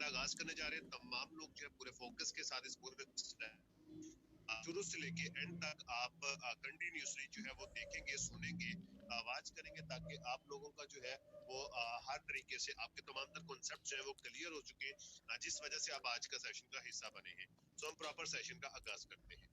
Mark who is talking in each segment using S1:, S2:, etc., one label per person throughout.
S1: का आगाज करने जा रहे हैं। तमाम लोग जो है पूरे फोकस के साथ इस पूरे शुरू से लेके एंड तक आप कंटिन्यूसली जो है वो देखेंगे, सुनेंगे, आवाज करेंगे, ताकि आप लोगों का जो है वो हर तरीके से आपके तमाम तर कॉन्सेप्ट जो है वो क्लियर हो चुके हैं, जिस वजह से आप आज का सेशन का हिस्सा बने हैं। तो हम प्रॉपर सेशन का आगाज करते हैं।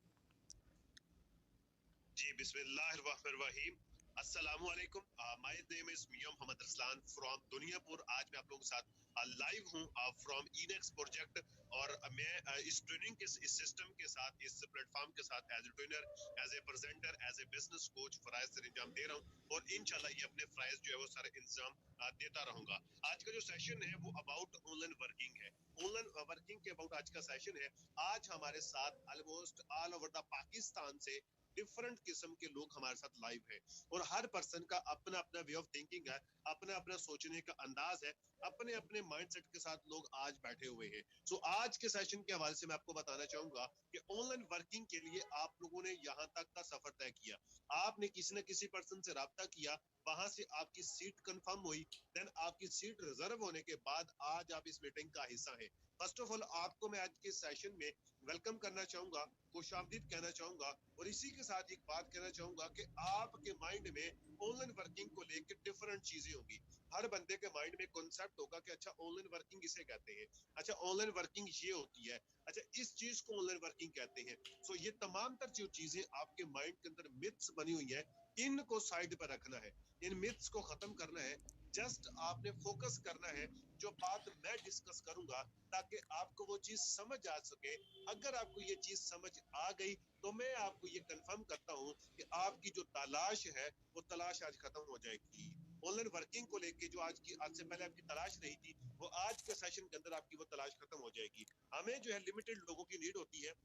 S1: जी बिस्मिल्लाहिर्रहमानिर्रहीम। अस्सलामु अलैकुम। My name is Mian Mohammad Raslan from Duniyapur. आज मैं आप लोगों के साथ लाइव हूं फ्रॉम इनेक्स प्रोजेक्ट, और मैं इस ट्रेनिंग के इस सिस्टम के साथ, इस प्लेटफॉर्म के साथ as a trainer, as a presenter, as a business coach फराइज सर इंजाम दे रहा हूं, और इंशाल्लाह ये अपने फ्राइज जो है वो सारे इंतजाम देता रहूंगा। आज का जो सेशन है वो अबाउट ऑनलाइन वर्किंग है। ऑनलाइन वर्किंग के अबाउट आज का सेशन है। आज हमारे साथ almost all over the Pakistan से डिफरेंट किस्म के लोग हमारे साथ लाइव है, और हर पर्सन का अपना अपना वे ऑफ थिंकिंग है, अपना अपना सोचने का अंदाज है, अपने अपने माइंडसेट के साथ लोग आज बैठे हुए हैं। सो आज के सेशन के हवाले से मैं आपको बताना चाहूंगा कि ऑनलाइन वर्किंग के लिए आप लोगों ने यहाँ तक का सफर तय किया, आपने किसी न किसी पर्सन से राब्ता किया, वहां से आपकी सीट कंफर्म हुई, देन आपकी सीट रिजर्व होने के बाद आज आप इस मीटिंग का हिस्सा है। फर्स्ट ऑफ ऑल आपको मैं आज के सेशन में वेलकम करना चाहूंगा, खुशामदीद कहना चाहूंगा, और इसी के साथ एक बात कहना चाहूंगा कि आपके माइंड में ऑनलाइन वर्किंग को लेकर डिफरेंट चीजें होंगी। हर बंदे के माइंड में कॉन्सेप्ट होगा कि अच्छा ऑनलाइन वर्किंग इसे कहते हैं, अच्छा ऑनलाइन वर्किंग ये होती है, अच्छा इस चीज को ऑनलाइन वर्किंग कहते हैं। सो ये तमाम तर जो चीजें आपके माइंड के अंदर मिथ्स बनी हुई है, इनको साइड पर रखना है, इन मिथ्स को खत्म करना है। जस्ट आपने फोकस करना है जो बात मैं डिस्कस करूंगा, ताकि आपको वो चीज समझ आ सके। अगर आपको ये चीज समझ आ गई तो मैं आपको ये कंफर्म करता हूँ कि आपकी जो तलाश है वो तलाश आज खत्म हो जाएगी। ऑनलाइन वर्किंग को लेके जो आज से पहले आपकी तलाश रही थी, वो आज के सेशन के अंदर आपकी वो तलाश खत्म हो जाएगी। हमें जो है लिमिटेड लोगों की नीड होती है,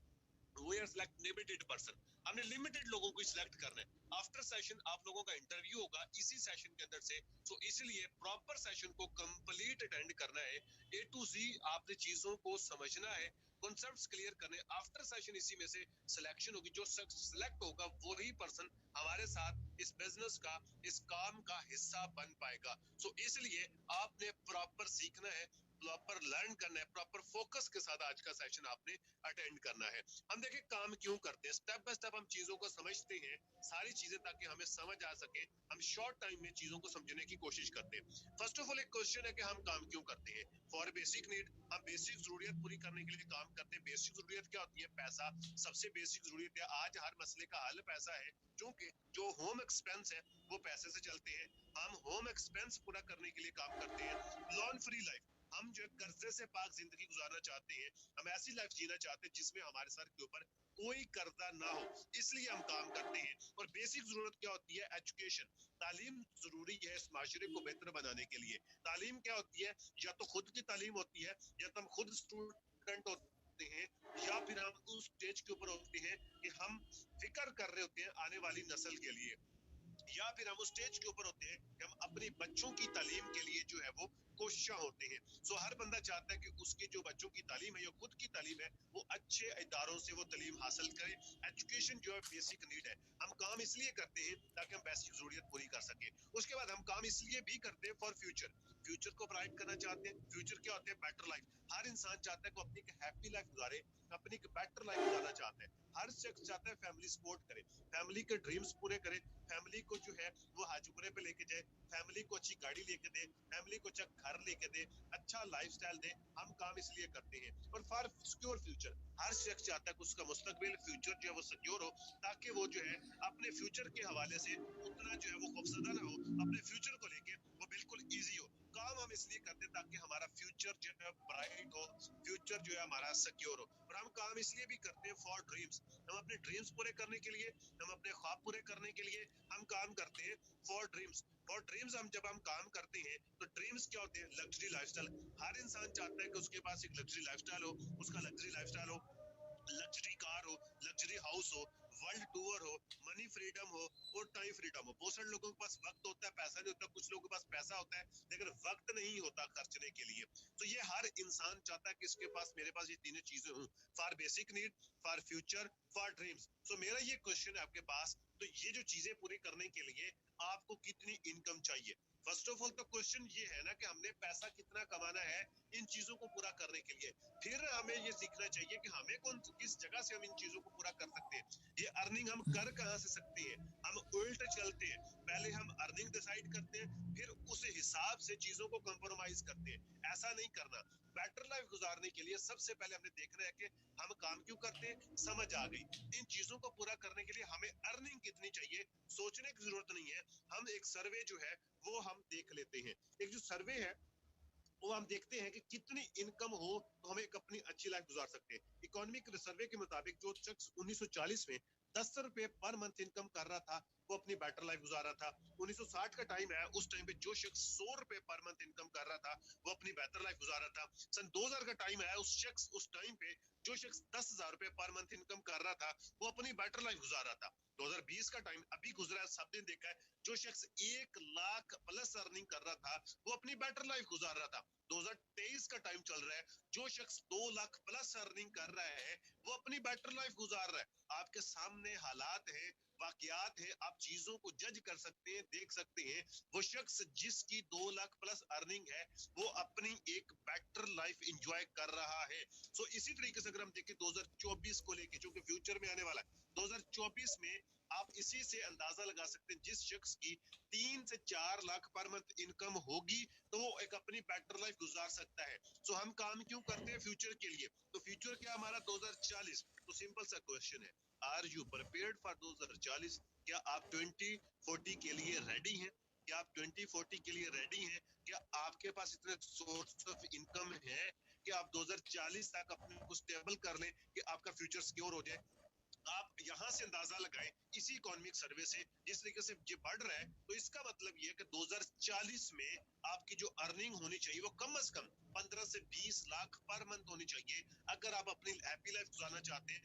S1: we are select limited person, हमने लिमिटेड लोगों को सिलेक्ट करना है। आफ्टर सेशन आप लोगों का इंटरव्यू होगा इसी सेशन के अंदर से, तो इसलिए प्रॉपर सेशन को कंप्लीट अटेंड करना है, ए टू जी आपने चीजों को समझना है, कॉन्सेप्ट्स क्लियर करने। आफ्टर सेशन इसी में से सिलेक्शन होगी, जो सिलेक्ट होगा वही पर्सन हमारे साथ इस बिजनेस का, इस काम का हिस्सा बन पाएगा। सो इसलिए आपने प्रॉपर सीखना है, प्रॉपर लर्न करना है, प्रॉपर फोकस के साथ आज का सेशन आपने अटेंड करना है। हम देखिए काम क्यों करते हैं, स्टेप बाय स्टेप हम चीजों को समझते हैं, सारी चीजें, ताकि हमें समझ आ सके, हम शॉर्ट टाइम में चीजों को समझने की कोशिश करते हैं। फर्स्ट ऑफ ऑल एक क्वेश्चन है कि हम काम क्यों करते हैं। फॉर बेसिक नीड, हम बेसिक जरूरियत पूरी करने के लिए काम करते हैं। बेसिक जरूरियत क्या होती है? पैसा सबसे बेसिक जरूरियत है। आज हर मसले का हल पैसा है, क्योंकि जो होम एक्सपेंस है वो पैसे से चलते हैं। हम होम एक्सपेंस पूरा करने के लिए काम करते हैं। लोन फ्री लाइफ, हम जो कर्जे से पाक जिंदगी गुजारना चाहते हैं, हम ऐसी लाइफ जीना चाहते हैं जिसमें हमारे सर के ऊपर कोई कर्जा ना हो, इसलिए हम काम करते हैं। और बेसिक जरूरत क्या होती है? एजुकेशन, तालीम जरूरी है इस माशरे को बेहतर बनाने के लिए। तालीम क्या होती है? या तो खुद की तालीम होती है, या तो हम खुद स्टूडेंट होते हैं, या फिर हम उस स्टेज के ऊपर होते हैं कि हम फिक्र कर रहे होते हैं आने वाली नस्ल के लिए, या फिर हम उस स्टेज के ऊपर होते हैं कि हम अपने बच्चों की तालीम के लिए जो है वो कोशिश होते हैं। सो हर बंदा चाहता है कि उसके जो बच्चों की तालीम है या खुद की तालीम है वो अच्छे इदारों से वो तालीम हासिल करे। एजुकेशन जो है बेसिक नीड है। हम काम इसलिए करते हैं ताकि हम बेसिक जरूरत पूरी कर सके। उसके बाद हम काम इसलिए भी करते हैं फॉर फ्यूचर, फ्यूचर को ब्राइट करना चाहते हैं। फ्यूचर क्या होते हैं? Better life. हर इंसान चाहता है कि अपनी एक हैप्पी लाइफ गुजारे, अपनी एक बेटर लाइफ गुजारना चाहता है। हर शख्स चाहता है फैमिली सपोर्ट करे, फैमिली के ड्रीम्स पूरे करे, फैमिली को जो है वो हज उम्रे पे लेके जाए, फैमिली को अच्छी गाड़ी लेके दे, फैमिली को अच्छा घर लेके दे, अच्छा लाइफस्टाइल दे। हम काम इसलिए करते हैं। और फॉर सिक्योर फ्यूचर, हर शख्स चाहता है कि उसका मुस्तकबिल फ्यूचर जो है वो सिक्योर हो, ताकि वो जो है अपने फ्यूचर के हवाले से उतना जो है वो खौफजदा ना हो, अपने फ्यूचर को लेके वो बिल्कुल ईजी हो। काम हम इसलिए करते हैं ताकि हमारा फ्यूचर जो है ब्राइट हो, फ्यूचर जो है हमारा सिक्योर हो। और हम काम इसलिए भी करते हैं फॉर ड्रीम्स, हम अपने ड्रीम्स पूरे करने के लिए, हम अपने ख्वाब पूरे करने के लिए हम काम करते हैं फॉर ड्रीम्स। फॉर ड्रीम्स हम जब हम काम करते हैं तो ड्रीम्स क्या होते हैं? Luxury lifestyle. हर इंसान चाहता है कि उसके पास एक लग्जरी लाइफस्टाइल हो, उसका लग्जरी लाइफस्टाइल हो, लग्जरी कार हो, लग्जरी हाउस हो, वर्ल्ड टूर हो, मनी फ्रीडम हो और टाइम फ्रीडम हो। बहुत सारे लोगों के पास वक्त होता है, पैसा नहीं होता, कुछ लोगों के पास पैसा होता है लेकिन वक्त नहीं होता खर्चने के लिए। तो ये हर इंसान चाहता है कि इसके पास, मेरे पास ये तीनों चीजें हों, for basic need, for future, for dreams. तो मेरा ये क्वेश्चन है आपके पास, तो ये जो चीजें पूरी करने के लिए आपको कितनी इनकम चाहिए? फर्स्ट ऑफ ऑल तो क्वेश्चन ये है ना कि हमने पैसा कितना कमाना है इन चीजों को पूरा करने के लिए। फिर हमें ये सीखना चाहिए कि हमें किस जगह से हम इन चीजों को पूरा कर सकते हैं। ये अर्निंग हम कर कहां से सकते हैं? हम उल्ट चलते हैं, पहले हम अर्निंग डिसाइड करते हैं, फिर उस हिसाब से चीजों को कंप्रोमाइज करते हैं। ऐसा नहीं करना। बेटर लाइफ गुजारने के लिए सबसे पहले हमने देखना है कि हम काम क्यों करते हैं, समझ आ गई। इन चीजों को पूरा करने के लिए हमें अर्निंग कितनी चाहिए सोचने की जरूरत नहीं है। हम एक सर्वे जो है वो हम देख लेते हैं। एक जो सर्वे है वो हम देखते हैं कि कितनी इनकम हो तो हमें एक अपनी अच्छी लाइफ गुजार सकते हैं। इकोनॉमिक सर्वे के मुताबिक जो शख्स 1940 में 10 रुपए पर मंथ इनकम कर रहा था वो अपनी बेटर लाइफ गुजार रहा था। 1960 का टाइम है, उस टाइम पे जो शख्स 100 रुपए पर मंथ इनकम कर रहा था वो अपनी बेहतर लाइफ गुजार रहा था। सन 2000 का टाइम है, उस टाइम पे जो शख्स 10,000 रुपए पर मंथ इनकम कर रहा था वो अपनी बेटर लाइफ गुजार रहा था। 2020 का टाइम अभी गुजरा है, सब ने देखा है, जो शख्स 1 लाख प्लस अर्निंग कर रहा था वो अपनी बेटर लाइफ गुजार रहा था। 2023 का टाइम चल रहा है, जो शख्स 2 लाख प्लस अर्निंग कर रहा है वो अपनी बेटर लाइफ गुजार रहा है। आपके सामने हालात है, वाकयात है, आप चीजों को जज कर सकते हैं, देख सकते हैं। वो शख्स जिसकी 2 लाख प्लस अर्निंग है वो अपनी एक बेटर लाइफ एंजॉय कर रहा है। सो इसी तरीके से अगर हम देखें 2024 को लेके, जो कि फ्यूचर में आने वाला है, 2024 में आप इसी से अंदाजा लगा सकते हैं, जिस शख्स की 3 से 4 लाख पर मंथ इनकम होगी तो वो एक अपनी बेटर लाइफ गुजार सकता है। सो हम काम क्यों करते हैं? फ्यूचर के लिए। तो फ्यूचर क्या हमारा 2040। तो सिंपल सा क्वेश्चन है, आर यू प्रिपेयर्ड फॉर 2040? क्या आप 2040 के लिए रेडी हैं? क्या आप 2040 के लिए रेडी हैं? क्या आपके पास इतने सोर्स ऑफ इनकम है कि आप 2040 तक अपने को स्टेबल कर लें कि आपका फ्यूचर सिक्योर हो जाए? आप यहाँ से अंदाजा लगाएं, इसी इकोनॉमिक सर्वे से जिस तरीके से ये बढ़ रहा है, तो इसका मतलब ये है कि 2040 में आपकी जो अर्निंग होनी चाहिए वो कम से कम 15 से 20 लाख पर मंथ होनी चाहिए। अगर आप अपनी हैप्पी लाइफ गुजारना चाहते हैं,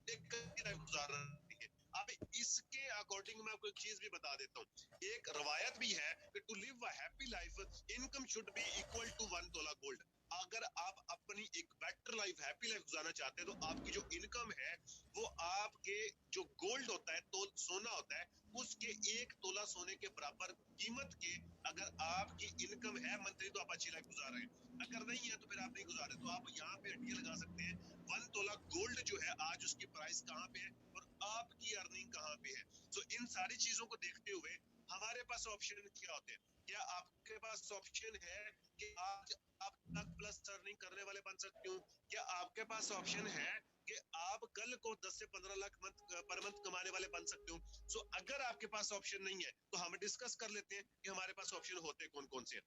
S1: एक लाइफ गुजार रहे हैं। अब इसके अकॉर्डिंग मैं आपको एक चीज भी बता देता हूँ। एक रवायत भी है कि to live a happy life income should be equal to 1 tola gold. अगर आप अपनी एक बेटर लाइफ, हैप्पी लाइफ गुजारना चाहते हैं तो आपकी जो इनकम है वो आपके जो गोल्ड होता है, तो सोना होता है, उसके 1 तोला सोने के बराबर कीमत के अगर आपकी इनकम है मंथली तो आप अच्छी लाइफ गुजार रहे हैं। अगर नहीं है तो फिर आप नहीं गुजार रहे। तो आप यहाँ पे अटके लगा सकते हैं 1 तोला गोल्ड जो है आज उसकी प्राइस कहाँ पे है और आपकी अर्निंग कहाँ पे है। तो इन सारी चीजों को देखते हुए हमारे पास ऑप्शन क्या होते हैं? क्या आपके पास ऑप्शन है कि आज आप लाख प्लस अर्निंग करने वाले बन सकते हो? क्या आपके पास ऑप्शन है कि आप कल को 10 से 15 लाख पर मंथ कमाने वाले बन सकते हो? सो अगर आपके पास ऑप्शन नहीं है तो हम डिस्कस कर लेते हैं कि हमारे पास ऑप्शन होते कौन कौन से।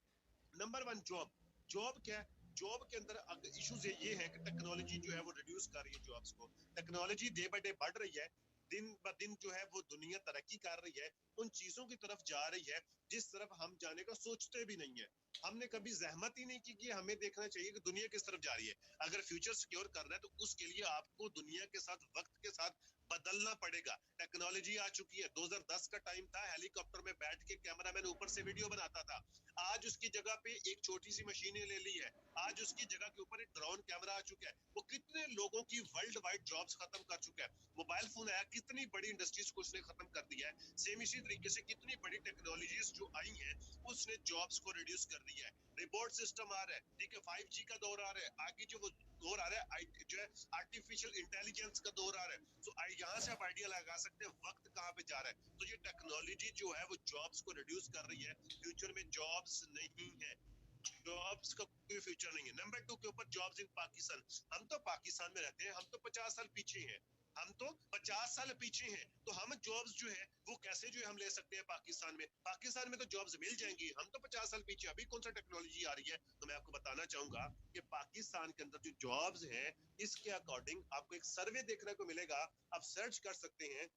S1: Number 1, job. जॉब क्या है? जॉब के अंदर इश्यूज ये है कि टेक्नोलॉजी जो है वो रिड्यूस कर रही है जॉब्स को। टेक्नोलॉजी डे बाय डे बढ़ रही है, दिन ब दिन जो है वो दुनिया तरक्की कर रही है, उन चीजों की तरफ जा रही है जिस तरफ हम जाने का सोचते भी नहीं है। हमने कभी जहमत ही नहीं की कि हमें देखना चाहिए कि दुनिया किस तरफ जा रही है। अगर फ्यूचर सिक्योर करना है तो उसके लिए आपको दुनिया के साथ, वक्त के साथ बदलना पड़ेगा। टेक्नोलॉजी आ चुकी है। 2010 का टाइम था, हेलीकॉप्टर में बैठ के कैमरामैन ऊपर से वीडियो बनाता था। आज उसकी जगह पे एक छोटी सी मशीनें ले ली है। आज उसकी जगह के ऊपर एक ड्रोन कैमरा आ चुका है। वो कितने लोगों की वर्ल्ड वाइड जॉब्स खत्म कर चुका है। मोबाइल फोन आया, कितनी बड़ी इंडस्ट्रीज को उसने खत्म कर दिया है। सेम इसी तरीके से कितनी बड़ी टेक्नोलॉजीज जो आई हैं उसने जॉब्स को रिड्यूस कर दिया है। रिपोर्ट सिस्टम आ रहा है, ठीक है, 5G का दौर आ रहा है, आगे जो वो दौर आ रहा है जो है आर्टिफिशियल इंटेलिजेंस का दौर आ रहा है। तो यहाँ से आप आइडिया लगा सकते हैं वक्त कहाँ पे जा रहा है। तो ये टेक्नोलॉजी जो है वो जॉब्स को रिड्यूस कर रही है। फ्यूचर में जॉब्स नहीं है, जॉब्स का कोई फ्यूचर नहीं है। नंबर 2 के ऊपर जॉब्स इन पाकिस्तान। हम तो पाकिस्तान में रहते हैं, हम तो 50 साल पीछे हैं। हम तो 50 साल पीछे हैं, तो हम जॉब्स जो है वो कैसे जो है हम ले सकते हैं पाकिस्तान में? पाकिस्तान में तो जॉब्स मिल जाएंगी, हम तो 50 साल पीछे। अभी कौन सा टेक्नोलॉजी आ रही है? तो मैं आपको बताना चाहूंगा कि पाकिस्तान के अंदर जो जॉब्स हैं इसके अकॉर्डिंग आपको एक सर्वे देखने को मिलेगा। आप सर्च कर सकते हैं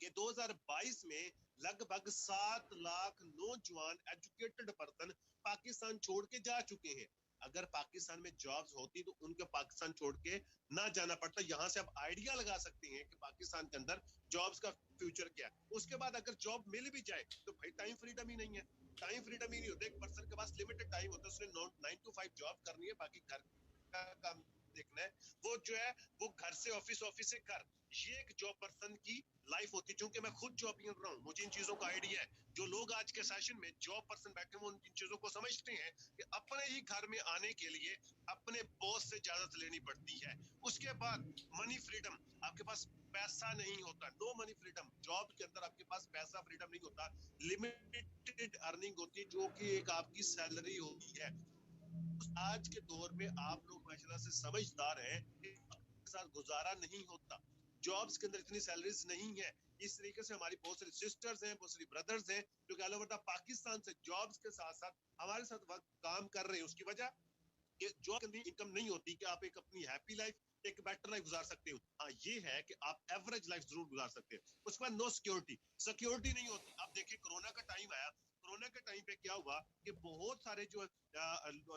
S1: कि 2022 में लगभग 7 लाख नौजवान एजुकेटेड पर्सन पाकिस्तान छोड़ के जा चुके हैं। अगर पाकिस्तान में जॉब्स होती तो उनको पाकिस्तान छोड़ के ना जाना पड़ता। यहाँ से आप आइडिया लगा सकते हैं कि पाकिस्तान के अंदर जॉब्स का फ्यूचर क्या है। उसके बाद अगर जॉब मिल भी जाए तो भाई टाइम फ्रीडम ही नहीं है, टाइम फ्रीडम ही नहीं होता। एक पर्सन के पास लिमिटेड टाइम होता है, उसने 9 to 5 जॉब करनी है, बाकी घर का काम देखना है। वो जो है वो घर से ऑफिस, ऑफिस से घर, ये एक जॉब पर्सन की लाइफ होती है। क्योंकि मैं खुद जॉब कर रहा हूँ, मुझे इन चीजों का आइडिया है। जो लोग आज के सेशन में जॉब पर्सन बैठे हैं, इन चीजों को समझते हैं कि अपने ही घर में आने के लिए अपने बॉस से इजाजत लेनी पड़ती है। उसके बाद मनी फ्रीडम, आपके पास पैसा नहीं होता, नो मनी फ्रीडम। जॉब के अंदर आपके पास पैसा फ्रीडम नहीं होता, लिमिटेड अर्निंग होती है, जो कि एक आपकी सैलरी होती है। आज के दौर में आप लोग माशाल्लाह से समझदार हैं कि आपके साथ गुजारा नहीं होता। जॉब्स के अंदर इतनी सैलरीज नहीं है। इस तरीके से हमारी बहुत सारी सिस्टर्स हैं, बहुत सारी ब्रदर्स हैं जो कि ऑल ओवर द पाकिस्तान से जॉब्स के साथ साथ हमारे साथ वक्त काम कर रहे हैं। उसकी वजह कि जॉब के अंदर इनकम नहीं होती कि आप एक अपनी हैप्पी लाइफ, एक बेटर लाइफ गुजार सकते हो। हाँ, ये है कि आप एवरेज लाइफ जरूर गुजार सकते हैं। उसके बाद नो सिक्योरिटी, सिक्योरिटी नहीं होती। आप देखिए कोरोना का टाइम आया, कोरोना के टाइम पे क्या हुआ कि बहुत सारे जो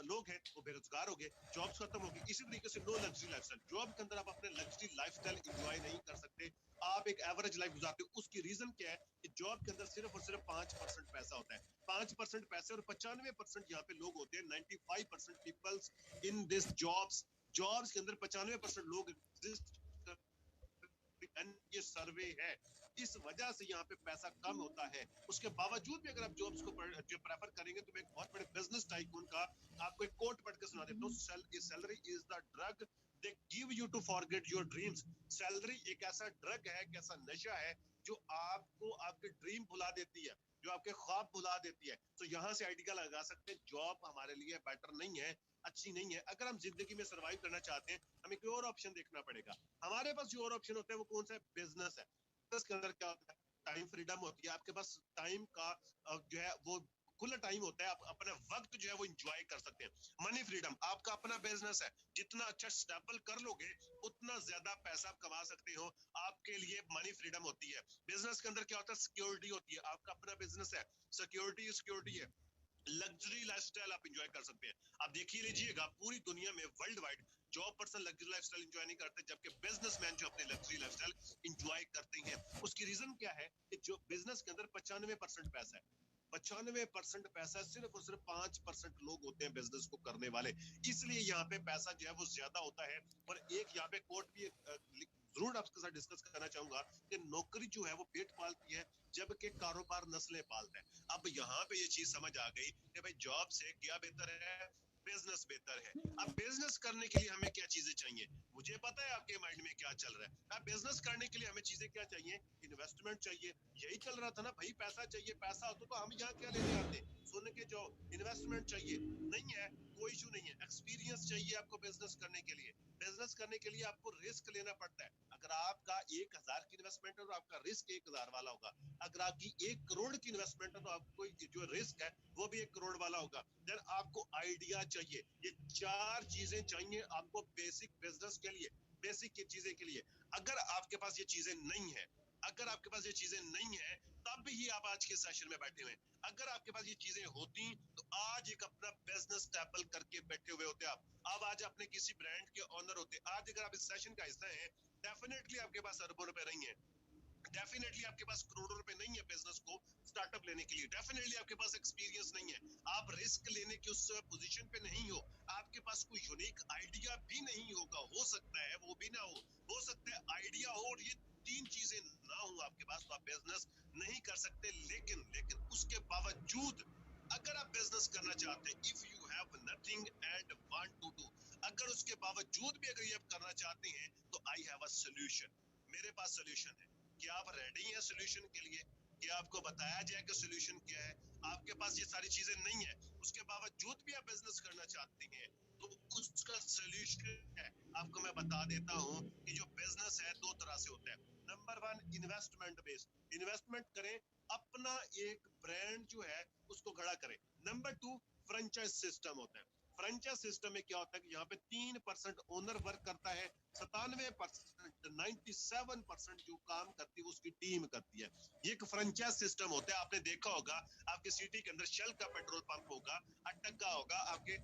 S1: लोग हैं वो बेरोजगार हो गए, जॉब्स खत्म हो गई। इसी तरीके से नो लग्जरी लाइफस्टाइल, जॉब के अंदर आप अपने लग्जरी लाइफस्टाइल एंजॉय नहीं कर सकते, आप एक एवरेज लाइफ गुजारते हो। उसकी रीजन क्या है कि जॉब के अंदर सिर्फ और सिर्फ 5% पैसा होता है, 5% पैसे, और 95% यहाँ पे लोग होते हैं, 95% peoples in this jobs, jobs के अंदर 95% लोग एग्जिस्ट, ये सर्वे है। इस वजह से यहाँ पे पैसा कम होता है। उसके बावजूद भी अगर आप जॉब्स को जो प्रेफर करेंगे तो मैं एक बहुत बड़े बिजनेस टाइकून का आपको एक कोट पढ़ के सुना देता हूँ। Salary is the drug they give you to forget your dreams. Salary एक ऐसा ड्रग है, एक ऐसा नशा है जो आपको आपके ड्रीम भुला देती है, जो आपके ख्वाब भुला देती है। तो यहाँ से आइडिया लगा सकते हैं जॉब हमारे लिए बेटर नहीं है, अच्छी नहीं है। अगर हम जिंदगी में सर्वाइव करना चाहते हैं हमें कोई और ऑप्शन देखना पड़ेगा। हमारे पास जो और ऑप्शन होता है वो कौन सा है? बिजनेस है। बिजनेस के अंदर क्या होता है? टाइम फ्रीडम होती है, आपके पास टाइम का जो है वो खुला टाइम होता है, आप अपना वक्त जो है वो एंजॉय कर सकते हैं। मनी फ्रीडम, आपका अपना बिजनेस है, जितना अच्छा स्टेबल कर लोगे उतना ज्यादा पैसा आप कमा सकते हो, आपके लिए मनी फ्रीडम होती है। बिजनेस के अंदर क्या होता है? सिक्योरिटी होती है, आपका अपना बिजनेस है, सिक्योरिटी सिक्योरिटी है। लग्जरी लाइफस्टाइल आप एंजॉय कर सकते हैं। आप देखिए लीजिएगा पूरी दुनिया में world wide job person luxury lifestyle enjoy नहीं करते, जबकि बिजनेसमैन जो अपने लग्जरी लाइफस्टाइल एंजॉय करते हैं। उसकी रीजन क्या है कि जो बिजनेस के अंदर 95% पैसा है, 95% पैसा, सिर्फ और सिर्फ 5% लोग होते हैं बिजनेस को करने वाले, इसलिए यहाँ पे पैसा जो है वो ज्यादा होता है। और एक यहाँ पे कोट भी जरूर आपके साथ डिस्कस करना चाहूंगा कि नौकरी जो है वो पेट पालती है, जबकि कारोबार नस्लें पालता है। अब यहाँ पे ये चीज समझ आ गई कि भाई जॉब से क्या बेहतर है? बिजनेस बेहतर है। अब बिजनेस करने के लिए हमें क्या चीजें चाहिए? मुझे पता है आपके माइंड में क्या चल रहा है। अब बिजनेस करने के लिए हमें चीजें क्या चाहिए? इन्वेस्टमेंट चाहिए। यही चल रहा था ना भाई, पैसा चाहिए, पैसा होता तो हम यहाँ क्या लेने आते? सुन के जो इन्वेस्टमेंट चाहिए, नहीं है कोई इशू नहीं है। एक्सपीरियंस चाहिए आपको बिजनेस करने के लिए, बिजनेस करने के लिए आपको रिस्क लेना पड़ता है। अगर आपका 1000 की इन्वेस्टमेंट है तो आपका रिस्क 1000 वाला होगा। अगर आपकी 1 करोड़ की इन्वेस्टमेंट है तो आपको जो रिस्क है वो भी 1 करोड़ वाला होगा। देन आपको आइडिया चाहिए, ये 4 चीजें चाहिए आपको बेसिक बिजनेस के लिए, बेसिक की चीजें के लिए। अगर आपके पास ये चीजें नहीं है, अगर आपके पास ये चीजें नहीं है, तब ही आप आज के सेशन में बैठे हुए हैं। अगर आपके पास ये चीजें होती तो आज एक अपना बिजनेस स्टेबल करके बैठे हुए होते आप आज अपने किसी ब्रांड के ओनर होते। आज अगर आप इस सेशन का हिस्सा हैं, डेफिनेटली आपके पास अरबों रुपए नहीं है, डेफिनेटली आपके पास करोड़ों रुपए नहीं है बिजनेस को स्टार्टअप लेने के लिए, डेफिनेटली आपके पास एक्सपीरियंस नहीं है, आप रिस्क लेने की उस पोजीशन पे नहीं हो, आपके पास कोई यूनिक आइडिया भी नहीं होगा, हो सकता है वो भी ना हो सकता है आइडिया हो और ये 3 चीजें ना हो आपके पास, तो आप बिजनेस नहीं कर सकते। लेकिन लेकिन उसके बावजूद अगर आप बिजनेस करना चाहते हैं, if you have nothing and want to do, अगर उसके बावजूद भी अगर ये आप करना चाहते हैं तो आई हैव अ सॉल्यूशन, मेरे पास सॉल्यूशन है। क्या आप रेडी हैं सॉल्यूशन के लिए? क्या आपको बताया जाए कि सॉल्यूशन क्या है? आपके पास ये सारी चीजें नहीं है, उसके बावजूद भी आप बिजनेस करना चाहते हैं, तो उसका सॉल्यूशन है। आपको मैं बता देता हूँ कि जो बिजनेस है 2 तरह से होता है। नंबर 1 इन्वेस्टमेंट बेस्ड, इन्वेस्टमेंट करें, अपना एक ब्रांड जो है उसको खड़ा करें। नंबर 2 फ्रेंचाइज सिस्टम होता है। फ्रेंचाइज सिस्टम में क्या होता है कि यहाँ पे 3% ओनर वर्क करता है, 97%, 97% जो काम करती है उसकी टीम करती है। ये एक फ्रेंचाइज सिस्टम होता है। आपने देखा होगा आपके सिटी के अंदर शेल का पेट्रोल पंप होगा, अटका होगा, आपके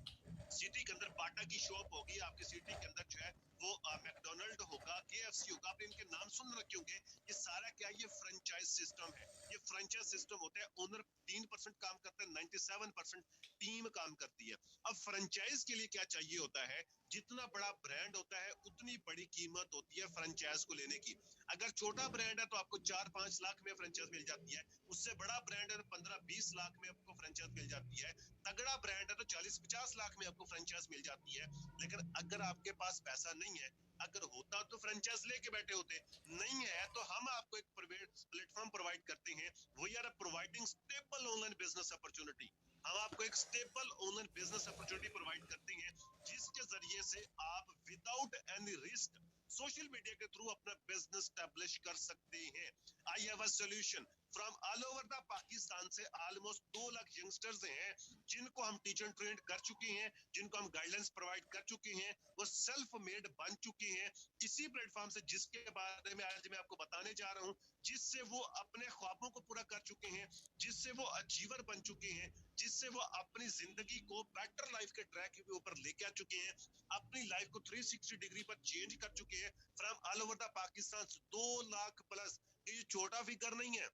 S1: सिटी के अंदर बाटा की शॉप होगी, आपकी सिटी के अंदर जो है वो मैकडोनल्ड होगा, केएफसी होगा, आपने इनके नाम सुन रखे होंगे। ये सारा क्या, ये फ्रेंचाइज सिस्टम है। ये फ्रेंचाइज सिस्टम होता है, ओनर 3% काम करता है, 97% टीम काम करती है। अब फ्रेंचाइज के लिए क्या चाहिए होता है, जितना बड़ा ब्रांड होता है उतनी बड़ी कीमत होती है फ्रेंचाइज को लेने की। अगर छोटा ब्रांड है तो आपको 4-5 लाख में फ्रेंचाइज मिल जाती है, उससे बड़ा ब्रांड है तो 15-20 लाख में आपको फ्रेंचाइज मिल जाती है, तगड़ा ब्रांड है तो 40-50 लाख में आपको फ्रेंचाइज मिल जाती है। लेकिन अगर आपके पास पैसा नहीं है, अगर होता तो फ्रेंचाइज लेके बैठे होते, नहीं है तो हम आपको एक प्राइवेट प्लेटफॉर्म प्रोवाइड करते हैं। We are providing stable online business opportunity. हम आपको एक stable online business opportunity provide करते हैं, जिसके जरिए से आप without any risk social media के थ्रू अपना बिजनेस स्टैब्लिश कर सकते हैं। I have a solution from all over the Pakistan से ऑलमोस्ट 2 लाख यंगस्टर्स हैं जिनको हम टीचर ट्रेन कर चुके हैं, जिनको हम गाइडलाइंस प्रोवाइड कर चुके हैं, वो सेल्फ मेड बन चुके हैं इसी प्लेटफॉर्म से, जिसके बारे में आज मैं आपको बताने जा रहा हूं, जिससे वो अपने ख्वाबों को पूरा कर चुके हैं, जिससे वो अचीवर बन चुके हैं, जिससे वो अपनी जिंदगी को बेटर लाइफ के ट्रैक के ऊपर लेके आ चुके हैं, अपनी लाइफ को 360 डिग्री पर चेंज कर चुके हैं from all over the Pakistan. 2 lakh plus, ये छोटा फिगर नहीं है,